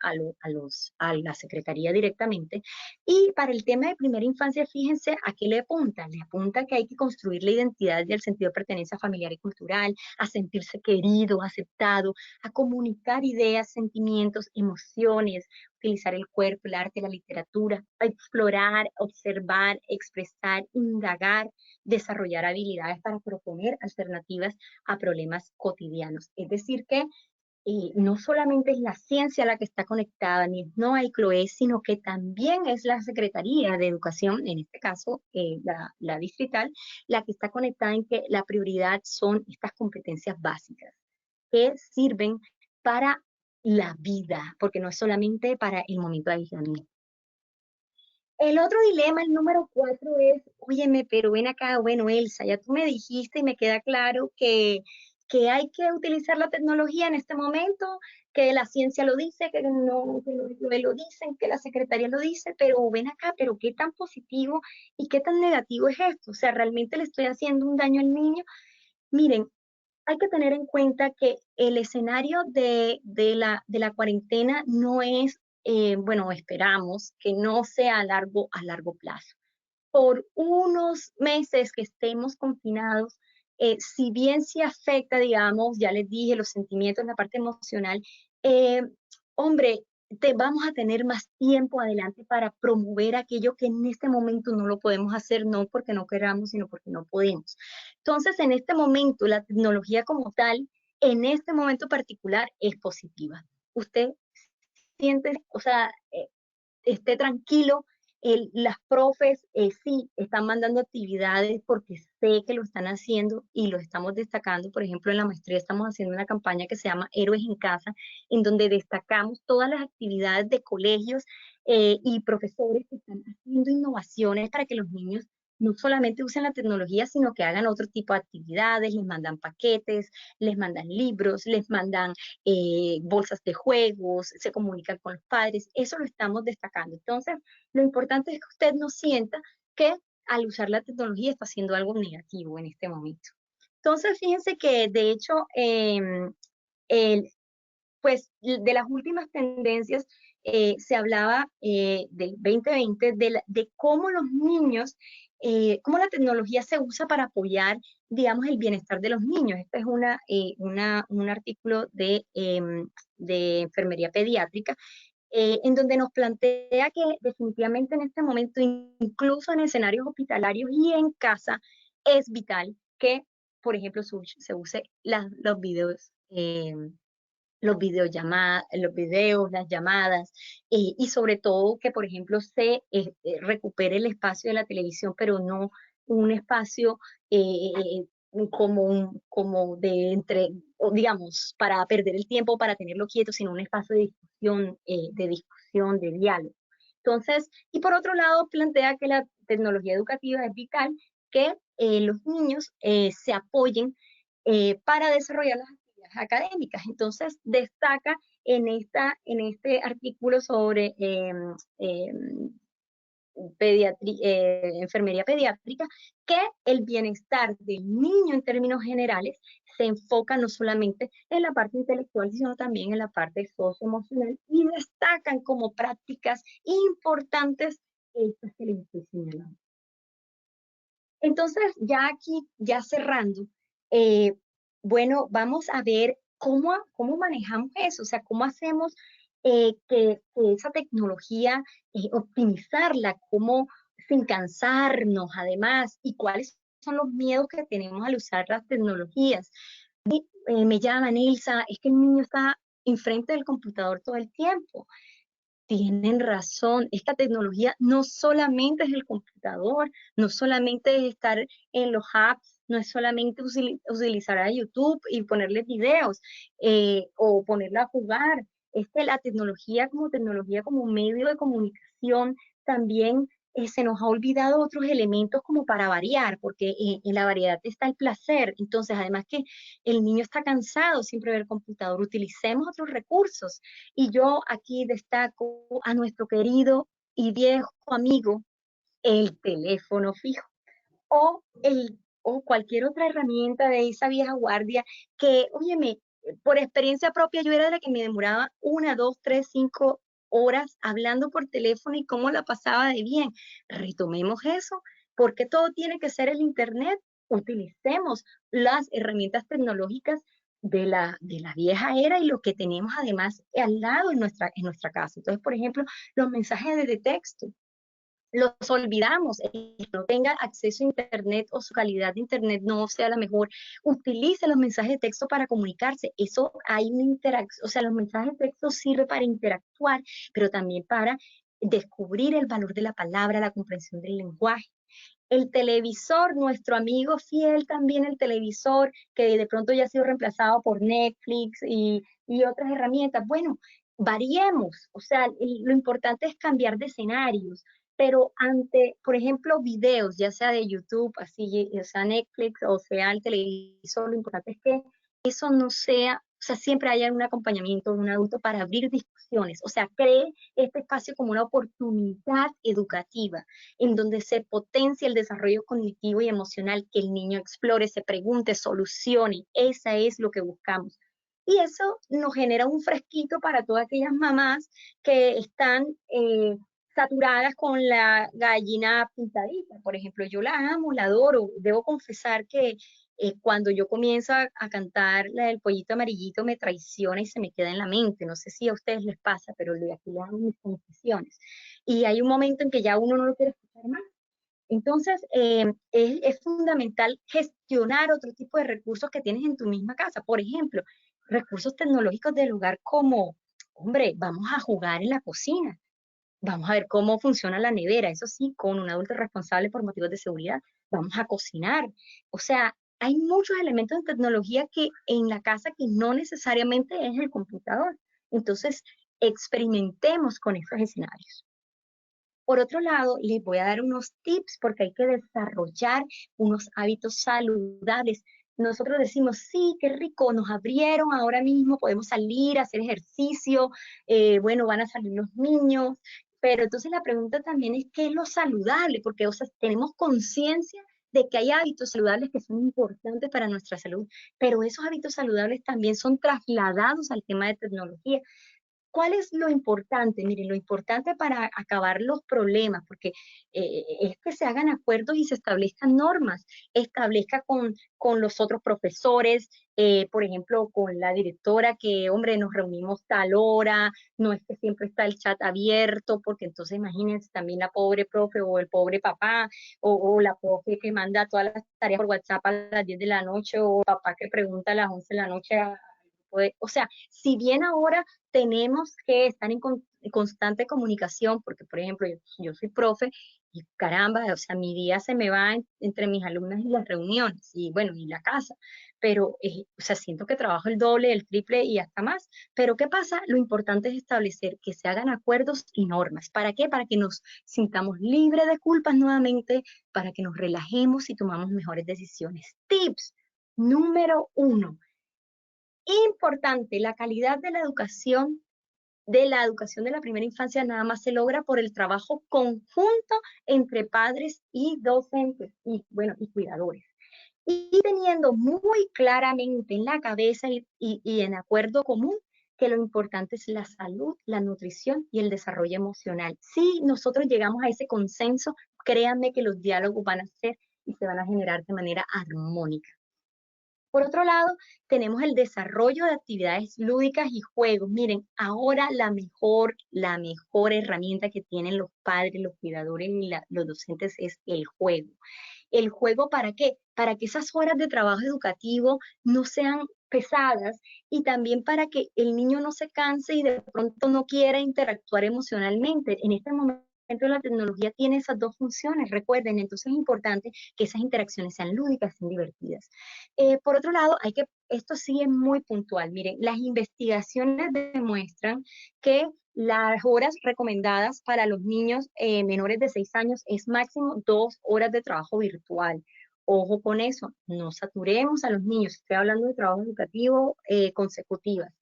la Secretaría directamente. Y para el tema de primera infancia, fíjense a qué le apunta. Le apunta que hay que construir la identidad y el sentido de pertenencia familiar y cultural, a sentirse querido, aceptado, a comunicar ideas, sentimientos, emociones, utilizar el cuerpo, el arte, la literatura, a explorar, observar, expresar, indagar, desarrollar habilidades para proponer alternativas a problemas cotidianos. Es decir, que no solamente es la ciencia la que está conectada, ni es NOA y CLOE, sino que también es la Secretaría de Educación, en este caso la distrital, la que está conectada en que la prioridad son estas competencias básicas que sirven para la vida, porque no es solamente para el momento de aislamiento. El otro dilema, el número 4, es, óyeme, pero ven acá, bueno, Elsa, ya tú me dijiste y me queda claro que hay que utilizar la tecnología en este momento, que la ciencia lo dice, que no, que lo dicen, que la secretaria lo dice, pero ven acá, pero qué tan positivo y qué tan negativo es esto. O sea, ¿realmente le estoy haciendo un daño al niño? Miren, hay que tener en cuenta que el escenario de la cuarentena no es, bueno, esperamos que no sea a largo plazo. Por unos meses que estemos confinados, si bien sí afecta, digamos, ya les dije, los sentimientos, la parte emocional, eh, hombre, vamos a tener más tiempo adelante para promover aquello que en este momento no lo podemos hacer, no porque no queramos, sino porque no podemos. Entonces, en este momento, la tecnología como tal, en este momento particular, es positiva. Usted siente, o sea, esté tranquilo. Las profes sí están mandando actividades porque sé que lo están haciendo y lo estamos destacando. Por ejemplo, en la maestría estamos haciendo una campaña que se llama Héroes en Casa, en donde destacamos todas las actividades de colegios y profesores que están haciendo innovaciones para que los niños no solamente usen la tecnología, sino que hagan otro tipo de actividades, les mandan paquetes, les mandan libros, les mandan bolsas de juegos, se comunican con los padres, eso lo estamos destacando. Entonces, lo importante es que usted no sienta que al usar la tecnología está haciendo algo negativo en este momento. Entonces, fíjense que de hecho, el, pues de las últimas tendencias se hablaba del 2020 de cómo los niños, cómo la tecnología se usa para apoyar, digamos, el bienestar de los niños. Este es un artículo de enfermería pediátrica en donde nos plantea que definitivamente en este momento, incluso en escenarios hospitalarios y en casa, es vital que, por ejemplo, se use los videos. Los videos, las llamadas, y sobre todo que, por ejemplo, se recupere el espacio de la televisión, pero no un espacio como de entre, o digamos, para perder el tiempo, para tenerlo quieto, sino un espacio de diálogo. Entonces, y por otro lado, plantea que la tecnología educativa es vital, que los niños se apoyen para desarrollar las académicas. Entonces, destaca en este artículo sobre enfermería pediátrica que el bienestar del niño en términos generales se enfoca no solamente en la parte intelectual, sino también en la parte socioemocional y destacan como prácticas importantes estas que les estoy señalando. Entonces, ya aquí, ya cerrando, eh, bueno, vamos a ver cómo manejamos eso, o sea, cómo hacemos que esa tecnología, optimizarla, cómo sin cansarnos además, y cuáles son los miedos que tenemos al usar las tecnologías. Me llaman, Elsa, es que el niño está enfrente del computador todo el tiempo. Tienen razón, esta tecnología no solamente es el computador, no solamente es estar en los apps, no es solamente utilizar a YouTube y ponerle videos o ponerla a jugar. Es que la tecnología como medio de comunicación también se nos ha olvidado otros elementos como para variar, porque en la variedad está el placer. Entonces, además que el niño está cansado siempre del computador, utilicemos otros recursos. Y yo aquí destaco a nuestro querido y viejo amigo, el teléfono fijo o cualquier otra herramienta de esa vieja guardia que, óyeme, por experiencia propia, yo era de la que me demoraba 1, 2, 3, 5 horas hablando por teléfono y cómo la pasaba de bien. Retomemos eso, porque todo tiene que ser el Internet. Utilicemos las herramientas tecnológicas de la vieja era y lo que tenemos además al lado en nuestra casa. Entonces, por ejemplo, los mensajes de texto los olvidamos. El que no tenga acceso a Internet o su calidad de Internet no sea la mejor, utilice los mensajes de texto para comunicarse. Eso hay una interacción, o sea, los mensajes de texto sirven para interactuar, pero también para descubrir el valor de la palabra, la comprensión del lenguaje. El televisor, nuestro amigo fiel también el televisor, que de pronto ya ha sido reemplazado por Netflix y otras herramientas. Bueno, variemos, o sea, lo importante es cambiar de escenarios, pero ante, por ejemplo, videos, ya sea de YouTube, así, ya sea Netflix o sea el televisor, lo importante es que eso no sea, o sea, siempre haya un acompañamiento de un adulto para abrir discusiones, o sea, cree este espacio como una oportunidad educativa en donde se potencia el desarrollo cognitivo y emocional, que el niño explore, se pregunte, solucione. Esa es lo que buscamos. Y eso nos genera un fresquito para todas aquellas mamás que están saturadas con la gallina pintadita. Por ejemplo, yo la amo, la adoro. Debo confesar que cuando yo comienzo a cantar la del pollito amarillito me traiciona y se me queda en la mente. No sé si a ustedes les pasa, pero de aquí les hago mis confesiones. Y hay un momento en que ya uno no lo quiere escuchar más. Entonces, es fundamental gestionar otro tipo de recursos que tienes en tu misma casa. Por ejemplo, recursos tecnológicos del hogar como, hombre, vamos a jugar en la cocina, vamos a ver cómo funciona la nevera, eso sí, con un adulto responsable por motivos de seguridad, vamos a cocinar. O sea, hay muchos elementos de tecnología que en la casa que no necesariamente es el computador. Entonces, experimentemos con esos escenarios. Por otro lado, les voy a dar unos tips porque hay que desarrollar unos hábitos saludables. Nosotros decimos, sí, qué rico, nos abrieron, ahora mismo podemos salir a hacer ejercicio, bueno, van a salir los niños, pero entonces la pregunta también es, ¿qué es lo saludable? Porque, o sea, tenemos conciencia de que hay hábitos saludables que son importantes para nuestra salud, pero esos hábitos saludables también son trasladados al tema de tecnología. ¿Cuál es lo importante? Miren, lo importante para acabar los problemas, porque es que se hagan acuerdos y se establezcan normas, establezca con los otros profesores, por ejemplo, con la directora, que, hombre, nos reunimos tal hora, no es que siempre está el chat abierto, porque entonces imagínense también la pobre profe o el pobre papá, o la profe que manda todas las tareas por WhatsApp a las 10 de la noche, o papá que pregunta a las 11 de la noche o sea, si bien ahora tenemos que estar en constante comunicación, porque por ejemplo yo soy profe y caramba, o sea, mi día se me va entre mis alumnas y las reuniones y bueno, y la casa, pero o sea, siento que trabajo el doble, el triple y hasta más. Pero ¿qué pasa? Lo importante es establecer que se hagan acuerdos y normas. ¿Para qué? Para que nos sintamos libres de culpas nuevamente, para que nos relajemos y tomamos mejores decisiones. Tips número 1, importante, la calidad de la educación de la primera infancia nada más se logra por el trabajo conjunto entre padres y docentes y, bueno, y cuidadores. Y teniendo muy claramente en la cabeza y en acuerdo común que lo importante es la salud, la nutrición y el desarrollo emocional. Si nosotros llegamos a ese consenso, créanme que los diálogos van a ser y se van a generar de manera armónica. Por otro lado, tenemos el desarrollo de actividades lúdicas y juegos. Miren, ahora la mejor herramienta que tienen los padres, los cuidadores y los docentes es el juego. ¿El juego para qué? Para que esas horas de trabajo educativo no sean pesadas y también para que el niño no se canse y de pronto no quiera interactuar emocionalmente. En este momento la tecnología tiene esas dos funciones, recuerden, entonces es importante que esas interacciones sean lúdicas, sean divertidas. Por otro lado, esto sí es muy puntual. Miren, las investigaciones demuestran que las horas recomendadas para los niños menores de 6 años es máximo 2 horas de trabajo virtual. Ojo con eso, no saturemos a los niños. Estoy hablando de trabajo educativo consecutivas.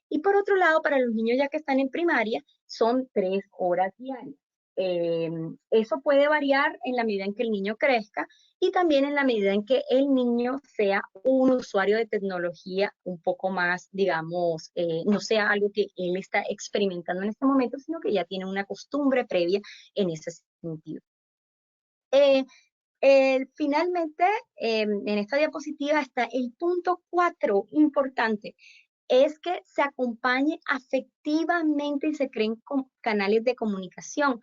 Y por otro lado, para los niños ya que están en primaria, son 3 horas diarias. Eh, Eso puede variar en la medida en que el niño crezca y también en la medida en que el niño sea un usuario de tecnología un poco más, digamos, no sea algo que él está experimentando en este momento, sino que ya tiene una costumbre previa en ese sentido. Eh, Finalmente, en esta diapositiva está el punto 4, importante, es que se acompañe afectivamente y se creen canales de comunicación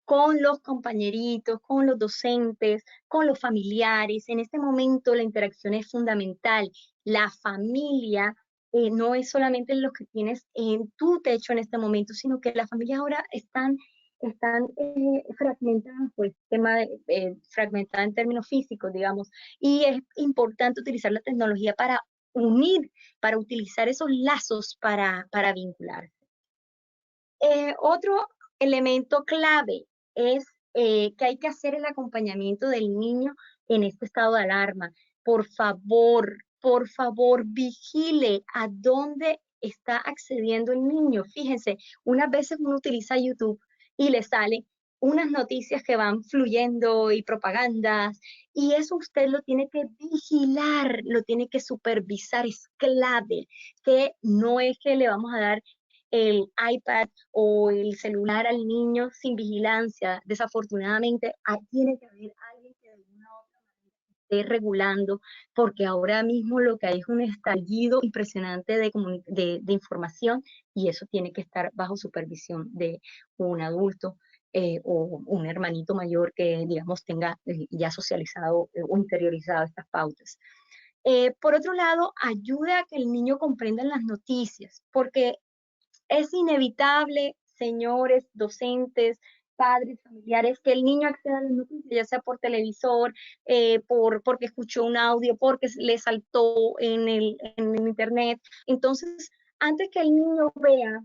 con los compañeritos, con los docentes, con los familiares. En este momento la interacción es fundamental. La familia no es solamente lo que tienes en tu techo en este momento, sino que las familias ahora están fragmentadas por el tema fragmentada en términos físicos, digamos, y es importante utilizar la tecnología para unir, para utilizar esos lazos para vincular. Otro elemento clave es que hay que hacer el acompañamiento del niño en este estado de alarma. Por favor, vigile a dónde está accediendo el niño. Fíjense, unas veces uno utiliza YouTube y le sale unas noticias que van fluyendo y propagandas, y eso usted lo tiene que vigilar, lo tiene que supervisar, es clave, que no es que le vamos a dar el iPad o el celular al niño sin vigilancia. Desafortunadamente, tiene que haber alguien que de alguna u otra manera esté regulando, porque ahora mismo lo que hay es un estallido impresionante de información y eso tiene que estar bajo supervisión de un adulto. O un hermanito mayor que, digamos, tenga ya socializado o interiorizado estas pautas. Por otro lado, ayuda a que el niño comprenda las noticias, porque es inevitable, señores, docentes, padres, familiares, que el niño acceda a las noticias, ya sea por televisor, porque escuchó un audio, porque le saltó en el internet. Entonces, antes que el niño vea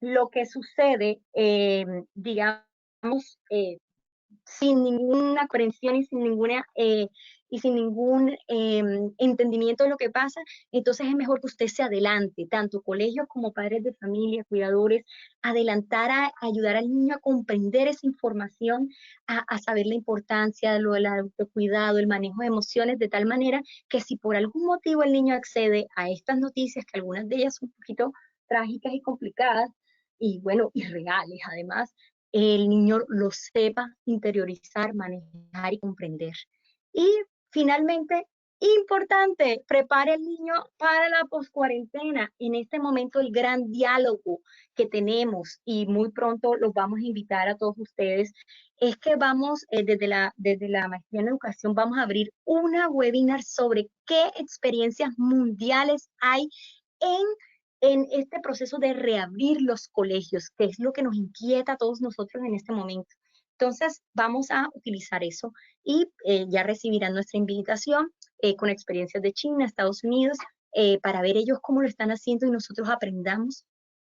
lo que sucede, digamos, sin ninguna comprensión y sin ningún entendimiento de lo que pasa, entonces es mejor que usted se adelante, tanto colegios como padres de familia, cuidadores, adelantar a ayudar al niño a comprender esa información, a saber la importancia de lo del autocuidado, el manejo de emociones, de tal manera que si por algún motivo el niño accede a estas noticias, que algunas de ellas son un poquito trágicas y complicadas, y bueno, irreales además, el niño lo sepa interiorizar, manejar y comprender. Y finalmente, importante, prepare al niño para la poscuarentena. En este momento el gran diálogo que tenemos y muy pronto los vamos a invitar a todos ustedes es que vamos, desde la maestría en educación, vamos a abrir una webinar sobre qué experiencias mundiales hay en este proceso de reabrir los colegios, que es lo que nos inquieta a todos nosotros en este momento. Entonces, vamos a utilizar eso y ya recibirán nuestra invitación con experiencias de China, Estados Unidos, para ver ellos cómo lo están haciendo y nosotros aprendamos,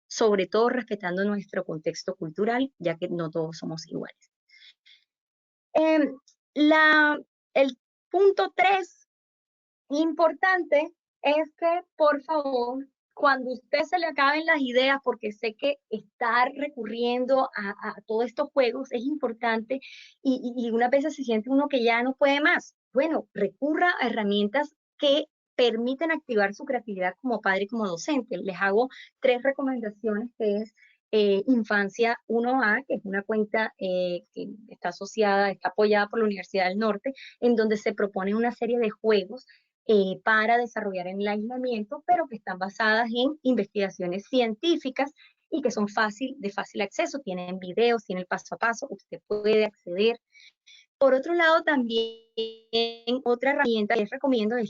sobre todo respetando nuestro contexto cultural, ya que no todos somos iguales. Eh, el punto 3 importante es que, por favor, cuando a usted se le acaben las ideas, porque sé que estar recurriendo a todos estos juegos es importante y una vez se siente uno que ya no puede más. Bueno, recurra a herramientas que permiten activar su creatividad como padre y como docente. Les hago 3 recomendaciones, que es Infancia 1A, que es una cuenta que está asociada, está apoyada por la Universidad del Norte, en donde se propone una serie de juegos para desarrollar en el aislamiento, pero que están basadas en investigaciones científicas y que son de fácil acceso, tienen videos, tienen el paso a paso, usted puede acceder. Por otro lado, también otra herramienta que les recomiendo es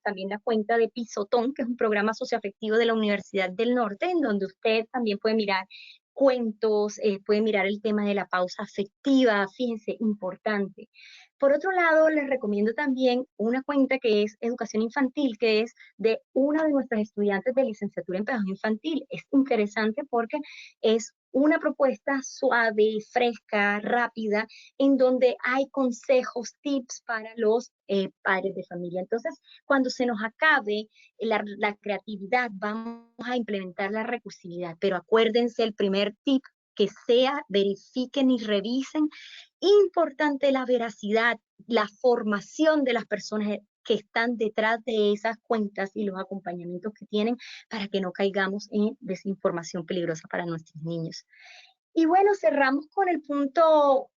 también la cuenta de Pisotón, que es un programa socioafectivo de la Universidad del Norte, en donde usted también puede mirar cuentos, puede mirar el tema de la pausa afectiva, fíjense, importante. Por otro lado, les recomiendo también una cuenta que es Educación Infantil, que es de una de nuestras estudiantes de licenciatura en pedagogía infantil. Es interesante porque es una propuesta suave, fresca, rápida, en donde hay consejos, tips para los padres de familia. Entonces, cuando se nos acabe la creatividad, vamos a implementar la recursividad, pero acuérdense el primer tip, que sea, verifiquen y revisen. Importante la veracidad, la formación de las personas que están detrás de esas cuentas y los acompañamientos que tienen, para que no caigamos en desinformación peligrosa para nuestros niños. Y bueno, cerramos con el punto,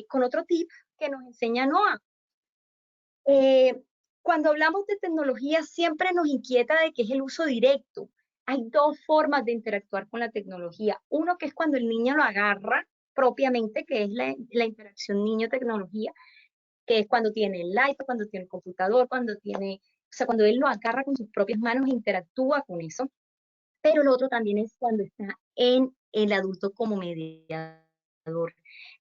con otro tip que nos enseña Noah. Cuando hablamos de tecnología, siempre nos inquieta de que es el uso directo. Hay 2 formas de interactuar con la tecnología. Uno, que es cuando el niño lo agarra propiamente, que es la interacción niño-tecnología, que es cuando tiene el iPad, cuando tiene el computador, o sea, cuando él lo agarra con sus propias manos e interactúa con eso. Pero el otro también es cuando está en el adulto como mediador.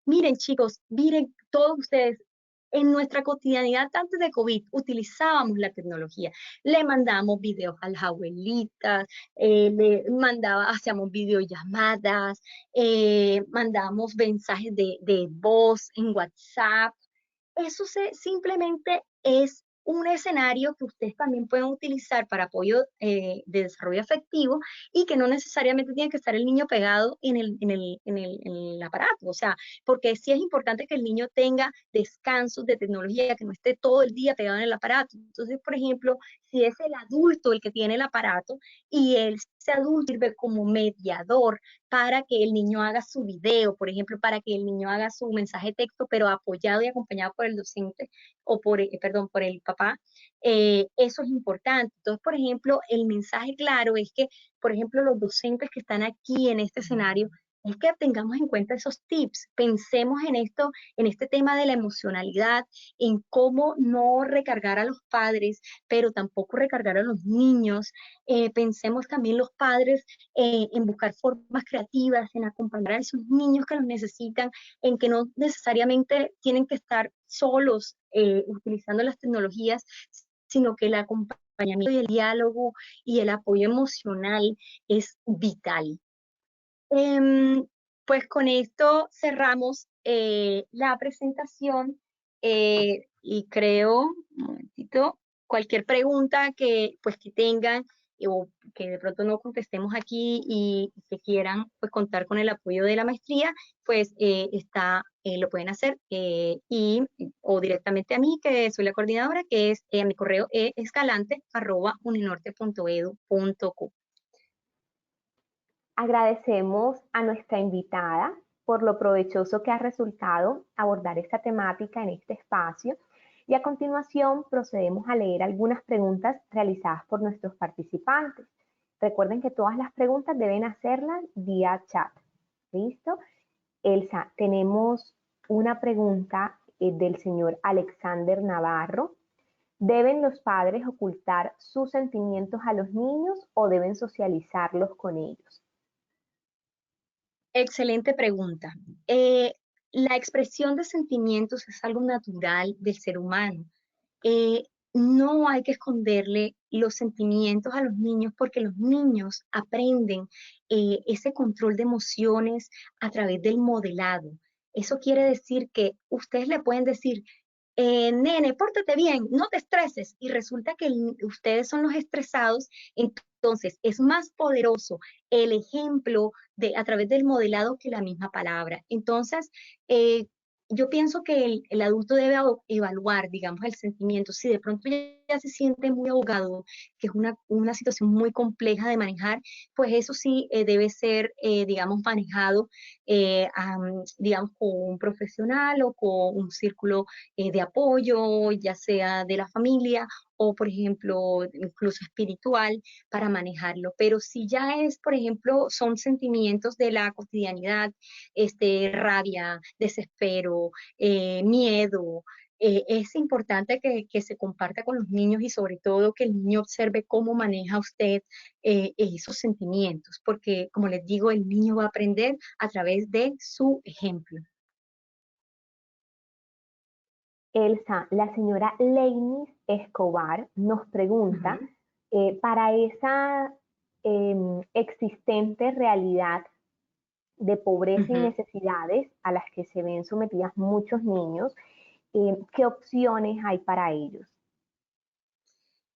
Miren, chicos, miren todos ustedes, en nuestra cotidianidad antes de COVID utilizábamos la tecnología. Le mandamos videos a las abuelitas, hacíamos videollamadas, mandábamos mensajes de voz en WhatsApp. Simplemente es un escenario que ustedes también pueden utilizar para apoyo de desarrollo afectivo, y que no necesariamente tiene que estar el niño pegado en el aparato. O sea, porque sí es importante que el niño tenga descansos de tecnología, que no esté todo el día pegado en el aparato. Entonces, por ejemplo, si es el adulto el que tiene el aparato y ese adulto sirve como mediador para que el niño haga su video, por ejemplo, para que el niño haga su mensaje de texto, pero apoyado y acompañado por el docente o perdón, por el papá, eso es importante. Entonces, por ejemplo, el mensaje claro es que, por ejemplo, los docentes que están aquí en este escenario, es que tengamos en cuenta esos tips, pensemos en esto, en este tema de la emocionalidad, en cómo no recargar a los padres, pero tampoco recargar a los niños. Pensemos también los padres en buscar formas creativas, en acompañar a esos niños que los necesitan, en que no necesariamente tienen que estar solos utilizando las tecnologías, sino que el acompañamiento y el diálogo y el apoyo emocional es vital. Pues con esto cerramos la presentación, y creo, un momentito, cualquier pregunta que tengan, o que de pronto no contestemos aquí y que quieran pues contar con el apoyo de la maestría, pues lo pueden hacer, o directamente a mí, que soy la coordinadora, que es a mi correo escalante@uninorte.edu.co. Agradecemos a nuestra invitada por lo provechoso que ha resultado abordar esta temática en este espacio, y a continuación procedemos a leer algunas preguntas realizadas por nuestros participantes. Recuerden que todas las preguntas deben hacerlas vía chat. ¿Listo? Elsa, tenemos una pregunta del señor Alexander Navarro. ¿Deben los padres ocultar sus sentimientos a los niños o deben socializarlos con ellos? Excelente pregunta. La expresión de sentimientos es algo natural del ser humano. Eh, no hay que esconderle los sentimientos a los niños, porque los niños aprenden ese control de emociones a través del modelado. Eso quiere decir que ustedes le pueden decir, nene, pórtate bien, no te estreses, y resulta que ustedes son los estresados. Entonces es más poderoso el ejemplo a través del modelado que la misma palabra. Entonces, yo pienso que el adulto debe evaluar, digamos, el sentimiento. Si de pronto ya ya se siente muy ahogado, que es una situación muy compleja de manejar, pues eso sí debe ser, digamos, manejado, digamos, con un profesional o con un círculo de apoyo, ya sea de la familia o, por ejemplo, incluso espiritual, para manejarlo. Pero si ya es, por ejemplo, son sentimientos de la cotidianidad, rabia, desespero, miedo, es importante que se comparta con los niños y sobre todo que el niño observe cómo maneja usted esos sentimientos, porque como les digo, el niño va a aprender a través de su ejemplo. Elsa, la señora Leinis Escobar nos pregunta, Ujú, para esa existente realidad de pobreza y ujú. necesidades a las que se ven sometidas muchos niños, ¿qué opciones hay para ellos?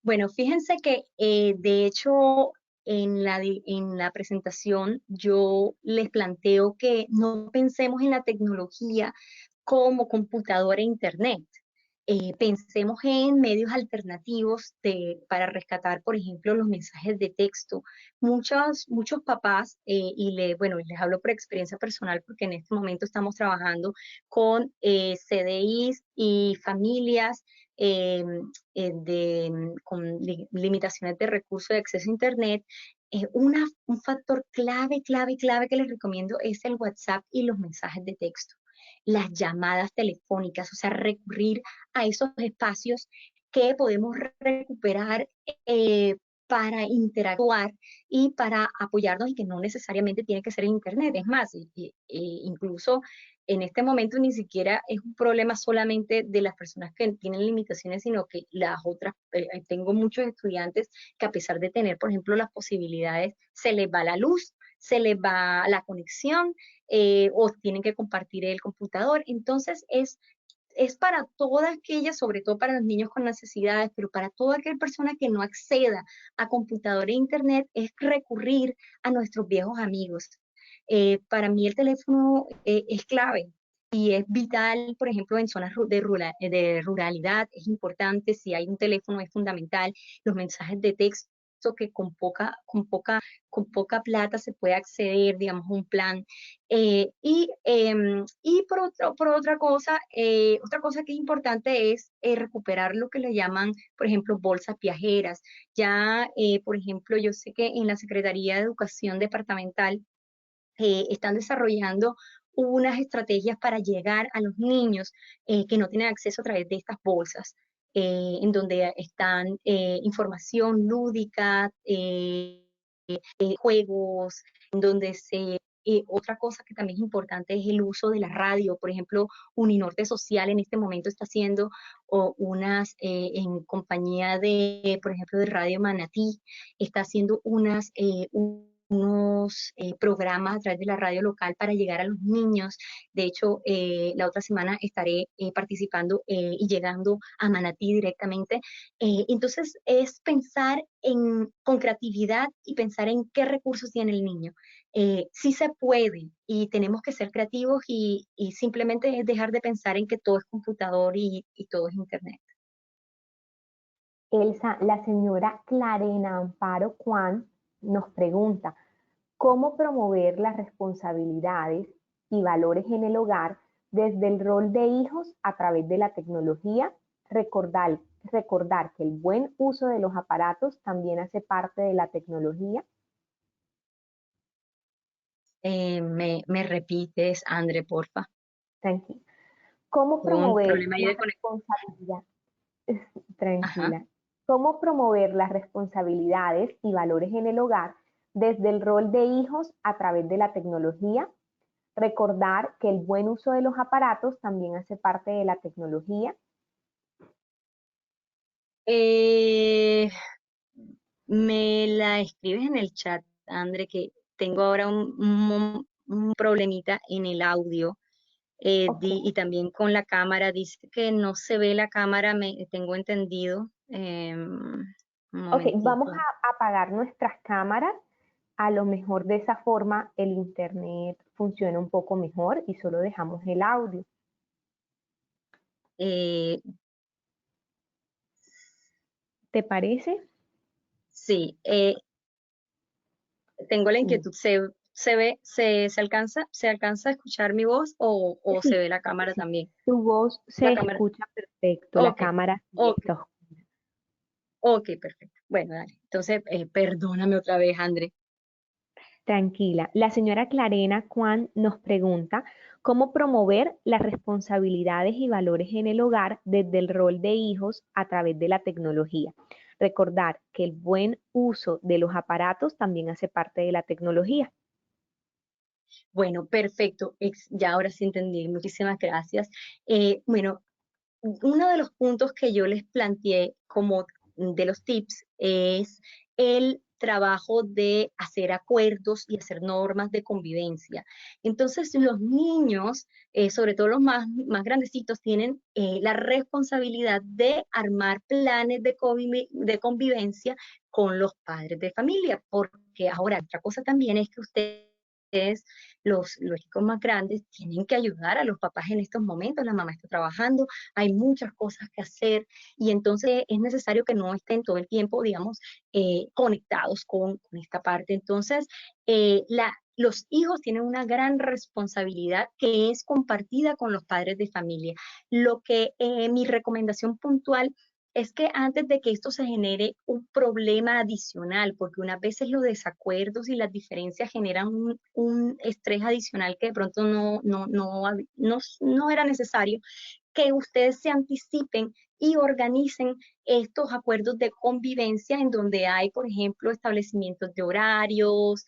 Bueno, fíjense que de hecho en la presentación yo les planteo que no pensemos en la tecnología como computadora e internet. Pensemos en medios alternativos para rescatar, por ejemplo, los mensajes de texto. Muchos papás, bueno, les hablo por experiencia personal porque en este momento estamos trabajando con CDIs y familias eh, con limitaciones de recursos de acceso a Internet. Un factor clave que les recomiendo es el WhatsApp y los mensajes de texto, las llamadas telefónicas, o sea, recurrir a esos espacios que podemos recuperar para interactuar y para apoyarnos y que no necesariamente tiene que ser en Internet. Es más, incluso en este momento ni siquiera es un problema solamente de las personas que tienen limitaciones, sino que las otras, tengo muchos estudiantes que a pesar de tener, por ejemplo, las posibilidades, se les va la luz, se les va la conexión, o tienen que compartir el computador. Entonces es para todas aquellas, sobre todo para los niños con necesidades, pero para toda aquella persona que no acceda a computador e internet, es recurrir a nuestros viejos amigos. Para mí el teléfono es clave. Y es vital, por ejemplo, en zonas de ruralidad, es importante, si hay un teléfono es fundamental, los mensajes de texto que con poca plata se puede acceder, digamos, a un plan. Y por otra cosa que es importante es recuperar lo que le llaman, por ejemplo, bolsas viajeras. Ya, por ejemplo, yo sé que en la Secretaría de Educación Departamental están desarrollando unas estrategias para llegar a los niños que no tienen acceso a través de estas bolsas, en donde están información lúdica, juegos, en donde otra cosa que también es importante es el uso de la radio. Por ejemplo, Uninorte Social en este momento está haciendo en compañía de, por ejemplo, de Radio Manatí, está haciendo unos programas a través de la radio local para llegar a los niños. De hecho, la otra semana estaré participando y llegando a Manatí directamente. Entonces, es pensar con creatividad y pensar en qué recursos tiene el niño. Sí se puede y tenemos que ser creativos y simplemente es dejar de pensar en que todo es computador y todo es internet. Elsa, la señora Clarena Amparo Juan nos pregunta, ¿cómo promover las responsabilidades y valores en el hogar desde el rol de hijos a través de la tecnología? Recordar que el buen uso de los aparatos también hace parte de la tecnología. Me repites, André, porfa. Tranquila. ¿Cómo Hubo un promover problema ahí la de conexión. responsabilidad? Ajá. Tranquila. ¿Cómo promover las responsabilidades y valores en el hogar desde el rol de hijos a través de la tecnología? Recordar que el buen uso de los aparatos también hace parte de la tecnología. Eh, Me la escribes en el chat, André, que tengo ahora un problemita en el audio, Ok, y también con la cámara. Dice que no se ve la cámara, tengo entendido. Un ok, vamos momentito. a apagar nuestras cámaras. A lo mejor de esa forma el internet funciona un poco mejor y solo dejamos el audio. Eh, ¿Te parece? Sí, tengo la Mm, inquietud. ¿Se ve, se alcanza a escuchar mi voz o se Sí, ve la cámara sí, también? tu voz se La cámara. escucha perfecto, la Ok, cámara sí ok, está oscura. ok, perfecto. Bueno, dale. Entonces, perdóname otra vez, André. Tranquila. La señora Clarena Kwan nos pregunta cómo promover las responsabilidades y valores en el hogar desde el rol de hijos a través de la tecnología. Recordar que el buen uso de los aparatos también hace parte de la tecnología. Bueno, perfecto. Ya ahora sí entendí. Muchísimas gracias. Bueno, uno de los puntos que yo les planteé como de los tips es el trabajo de hacer acuerdos y hacer normas de convivencia. Entonces, los niños, sobre todo los más grandecitos, tienen la responsabilidad de armar planes de convivencia con los padres de familia, porque ahora otra cosa también es que ustedes los chicos más grandes tienen que ayudar a los papás en estos momentos, la mamá está trabajando, hay muchas cosas que hacer y entonces es necesario que no estén todo el tiempo, digamos, conectados con esta parte. Entonces, los hijos tienen una gran responsabilidad que es compartida con los padres de familia. Lo que mi recomendación puntual es que antes de que esto se genere un problema adicional, porque unas veces los desacuerdos y las diferencias generan un estrés adicional que de pronto no era necesario, que ustedes se anticipen y organicen estos acuerdos de convivencia en donde hay, por ejemplo, establecimientos de horarios,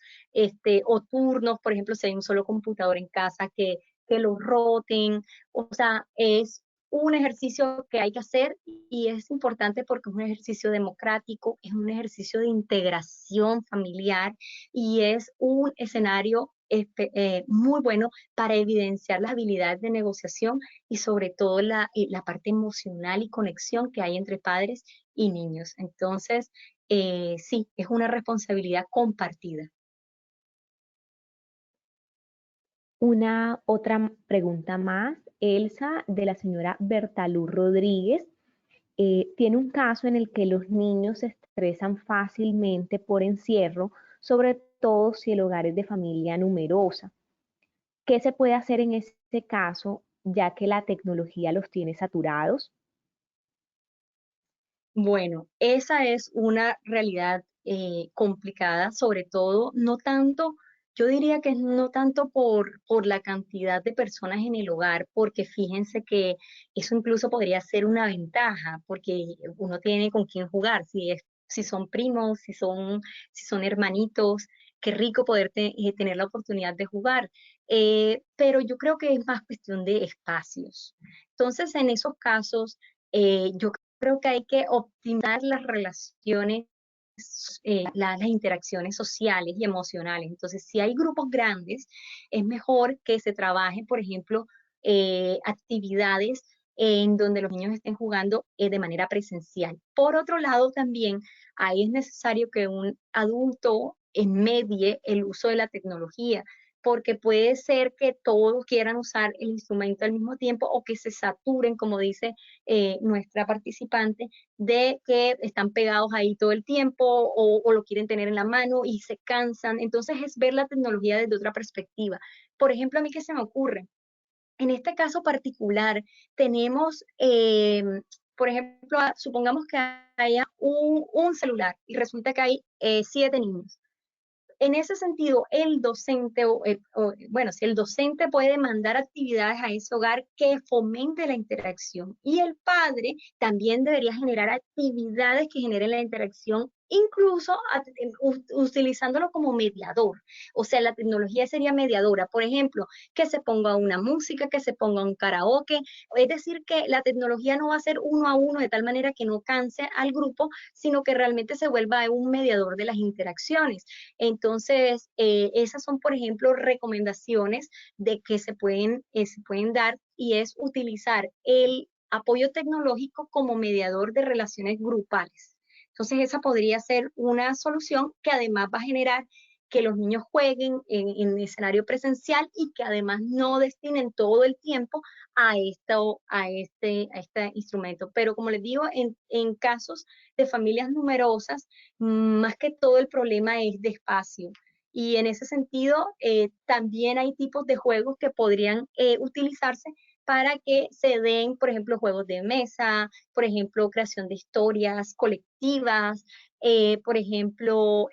o turnos, por ejemplo, si hay un solo computador en casa, que lo roten, o sea, es un ejercicio que hay que hacer y es importante porque es un ejercicio democrático, es un ejercicio de integración familiar y es un escenario muy bueno para evidenciar las habilidades de negociación y sobre todo la parte emocional y conexión que hay entre padres y niños. Entonces, sí, es una responsabilidad compartida. Una otra pregunta más, Elsa, de la señora Bertalú Rodríguez. Tiene un caso en el que los niños se estresan fácilmente por encierro, sobre todo si el hogar es de familia numerosa. ¿Qué se puede hacer en este caso, ya que la tecnología los tiene saturados? Bueno, esa es una realidad complicada, sobre todo, no tanto, yo diría que no tanto por la cantidad de personas en el hogar, porque fíjense que eso incluso podría ser una ventaja, porque uno tiene con quién jugar, si son primos, si son hermanitos, qué rico poder tener la oportunidad de jugar. Pero yo creo que es más cuestión de espacios. Entonces, en esos casos, yo creo que hay que optimizar las relaciones, las interacciones sociales y emocionales. Entonces, si hay grupos grandes, es mejor que se trabajen, por ejemplo, actividades en donde los niños estén jugando de manera presencial. Por otro lado, también ahí es necesario que un adulto medie el uso de la tecnología, porque puede ser que todos quieran usar el instrumento al mismo tiempo o que se saturen, como dice nuestra participante, de que están pegados ahí todo el tiempo o lo quieren tener en la mano y se cansan. Entonces es ver la tecnología desde otra perspectiva. Por ejemplo, a mí qué se me ocurre. En este caso particular, tenemos, por ejemplo, supongamos que haya un celular y resulta que hay 7 niños. En ese sentido, el docente, bueno, si el docente puede mandar actividades a ese hogar que fomente la interacción y el padre también debería generar actividades que generen la interacción, incluso utilizándolo como mediador. O sea, la tecnología sería mediadora. Por ejemplo, que se ponga una música, que se ponga un karaoke. Es decir, que la tecnología no va a ser uno a uno de tal manera que no canse al grupo, sino que realmente se vuelva un mediador de las interacciones. Entonces, esas son, por ejemplo, recomendaciones de que se pueden dar y es utilizar el apoyo tecnológico como mediador de relaciones grupales. Entonces, esa podría ser una solución que además va a generar que los niños jueguen en escenario presencial y que además no destinen todo el tiempo a este instrumento. Pero como les digo, en casos de familias numerosas, más que todo el problema es de espacio. Y en ese sentido, también hay tipos de juegos que podrían utilizarse para que se den, por ejemplo, juegos de mesa, por ejemplo, creación de historias colectivas, por ejemplo,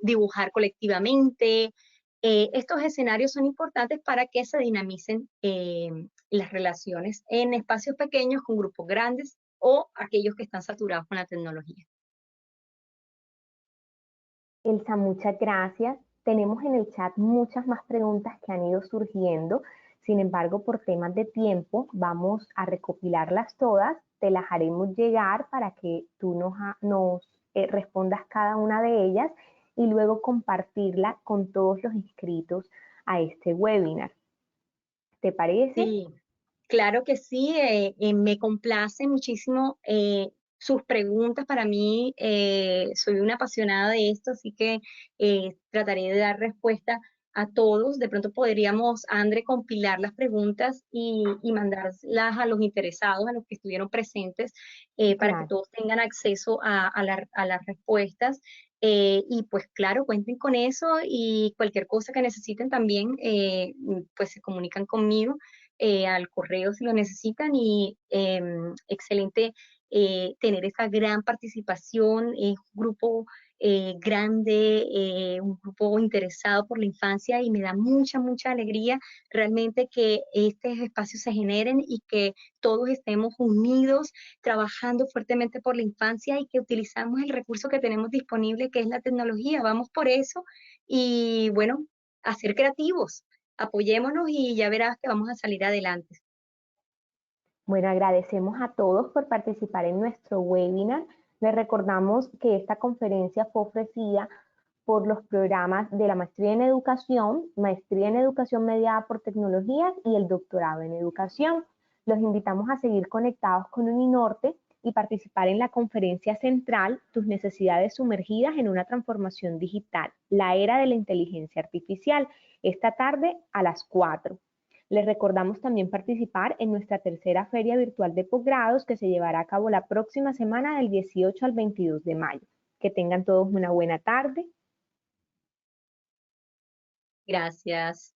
dibujar colectivamente. Estos escenarios son importantes para que se dinamicen las relaciones en espacios pequeños con grupos grandes o aquellos que están saturados con la tecnología. Elsa, muchas gracias. Tenemos en el chat muchas más preguntas que han ido surgiendo. Sin embargo, por temas de tiempo, vamos a recopilarlas todas. Te las haremos llegar para que tú nos respondas cada una de ellas y luego compartirla con todos los inscritos a este webinar. ¿Te parece? Sí, claro que sí, me complace muchísimo sus preguntas. Para mí, soy una apasionada de esto, así que trataré de dar respuesta a todos. De pronto podríamos, André, compilar las preguntas y mandarlas a los interesados, a los que estuvieron presentes, para que Claro. todos tengan acceso a las respuestas. Y pues claro, cuenten con eso y cualquier cosa que necesiten también, pues se comunican conmigo al correo si lo necesitan y excelente tener esa gran participación, es un grupo grande, un grupo interesado por la infancia y me da mucha alegría realmente que estos espacios se generen y que todos estemos unidos, trabajando fuertemente por la infancia y que utilizamos el recurso que tenemos disponible, que es la tecnología. Vamos por eso y bueno, a ser creativos, apoyémonos y ya verás que vamos a salir adelante. Bueno, agradecemos a todos por participar en nuestro webinar. Les recordamos que esta conferencia fue ofrecida por los programas de la Maestría en Educación mediada por tecnologías y el Doctorado en Educación. Los invitamos a seguir conectados con Uninorte y participar en la conferencia central Tus necesidades sumergidas en una transformación digital, la era de la inteligencia artificial, esta tarde a las 4. Les recordamos también participar en nuestra tercera feria virtual de posgrados que se llevará a cabo la próxima semana del 18 al 22 de mayo. Que tengan todos una buena tarde. Gracias.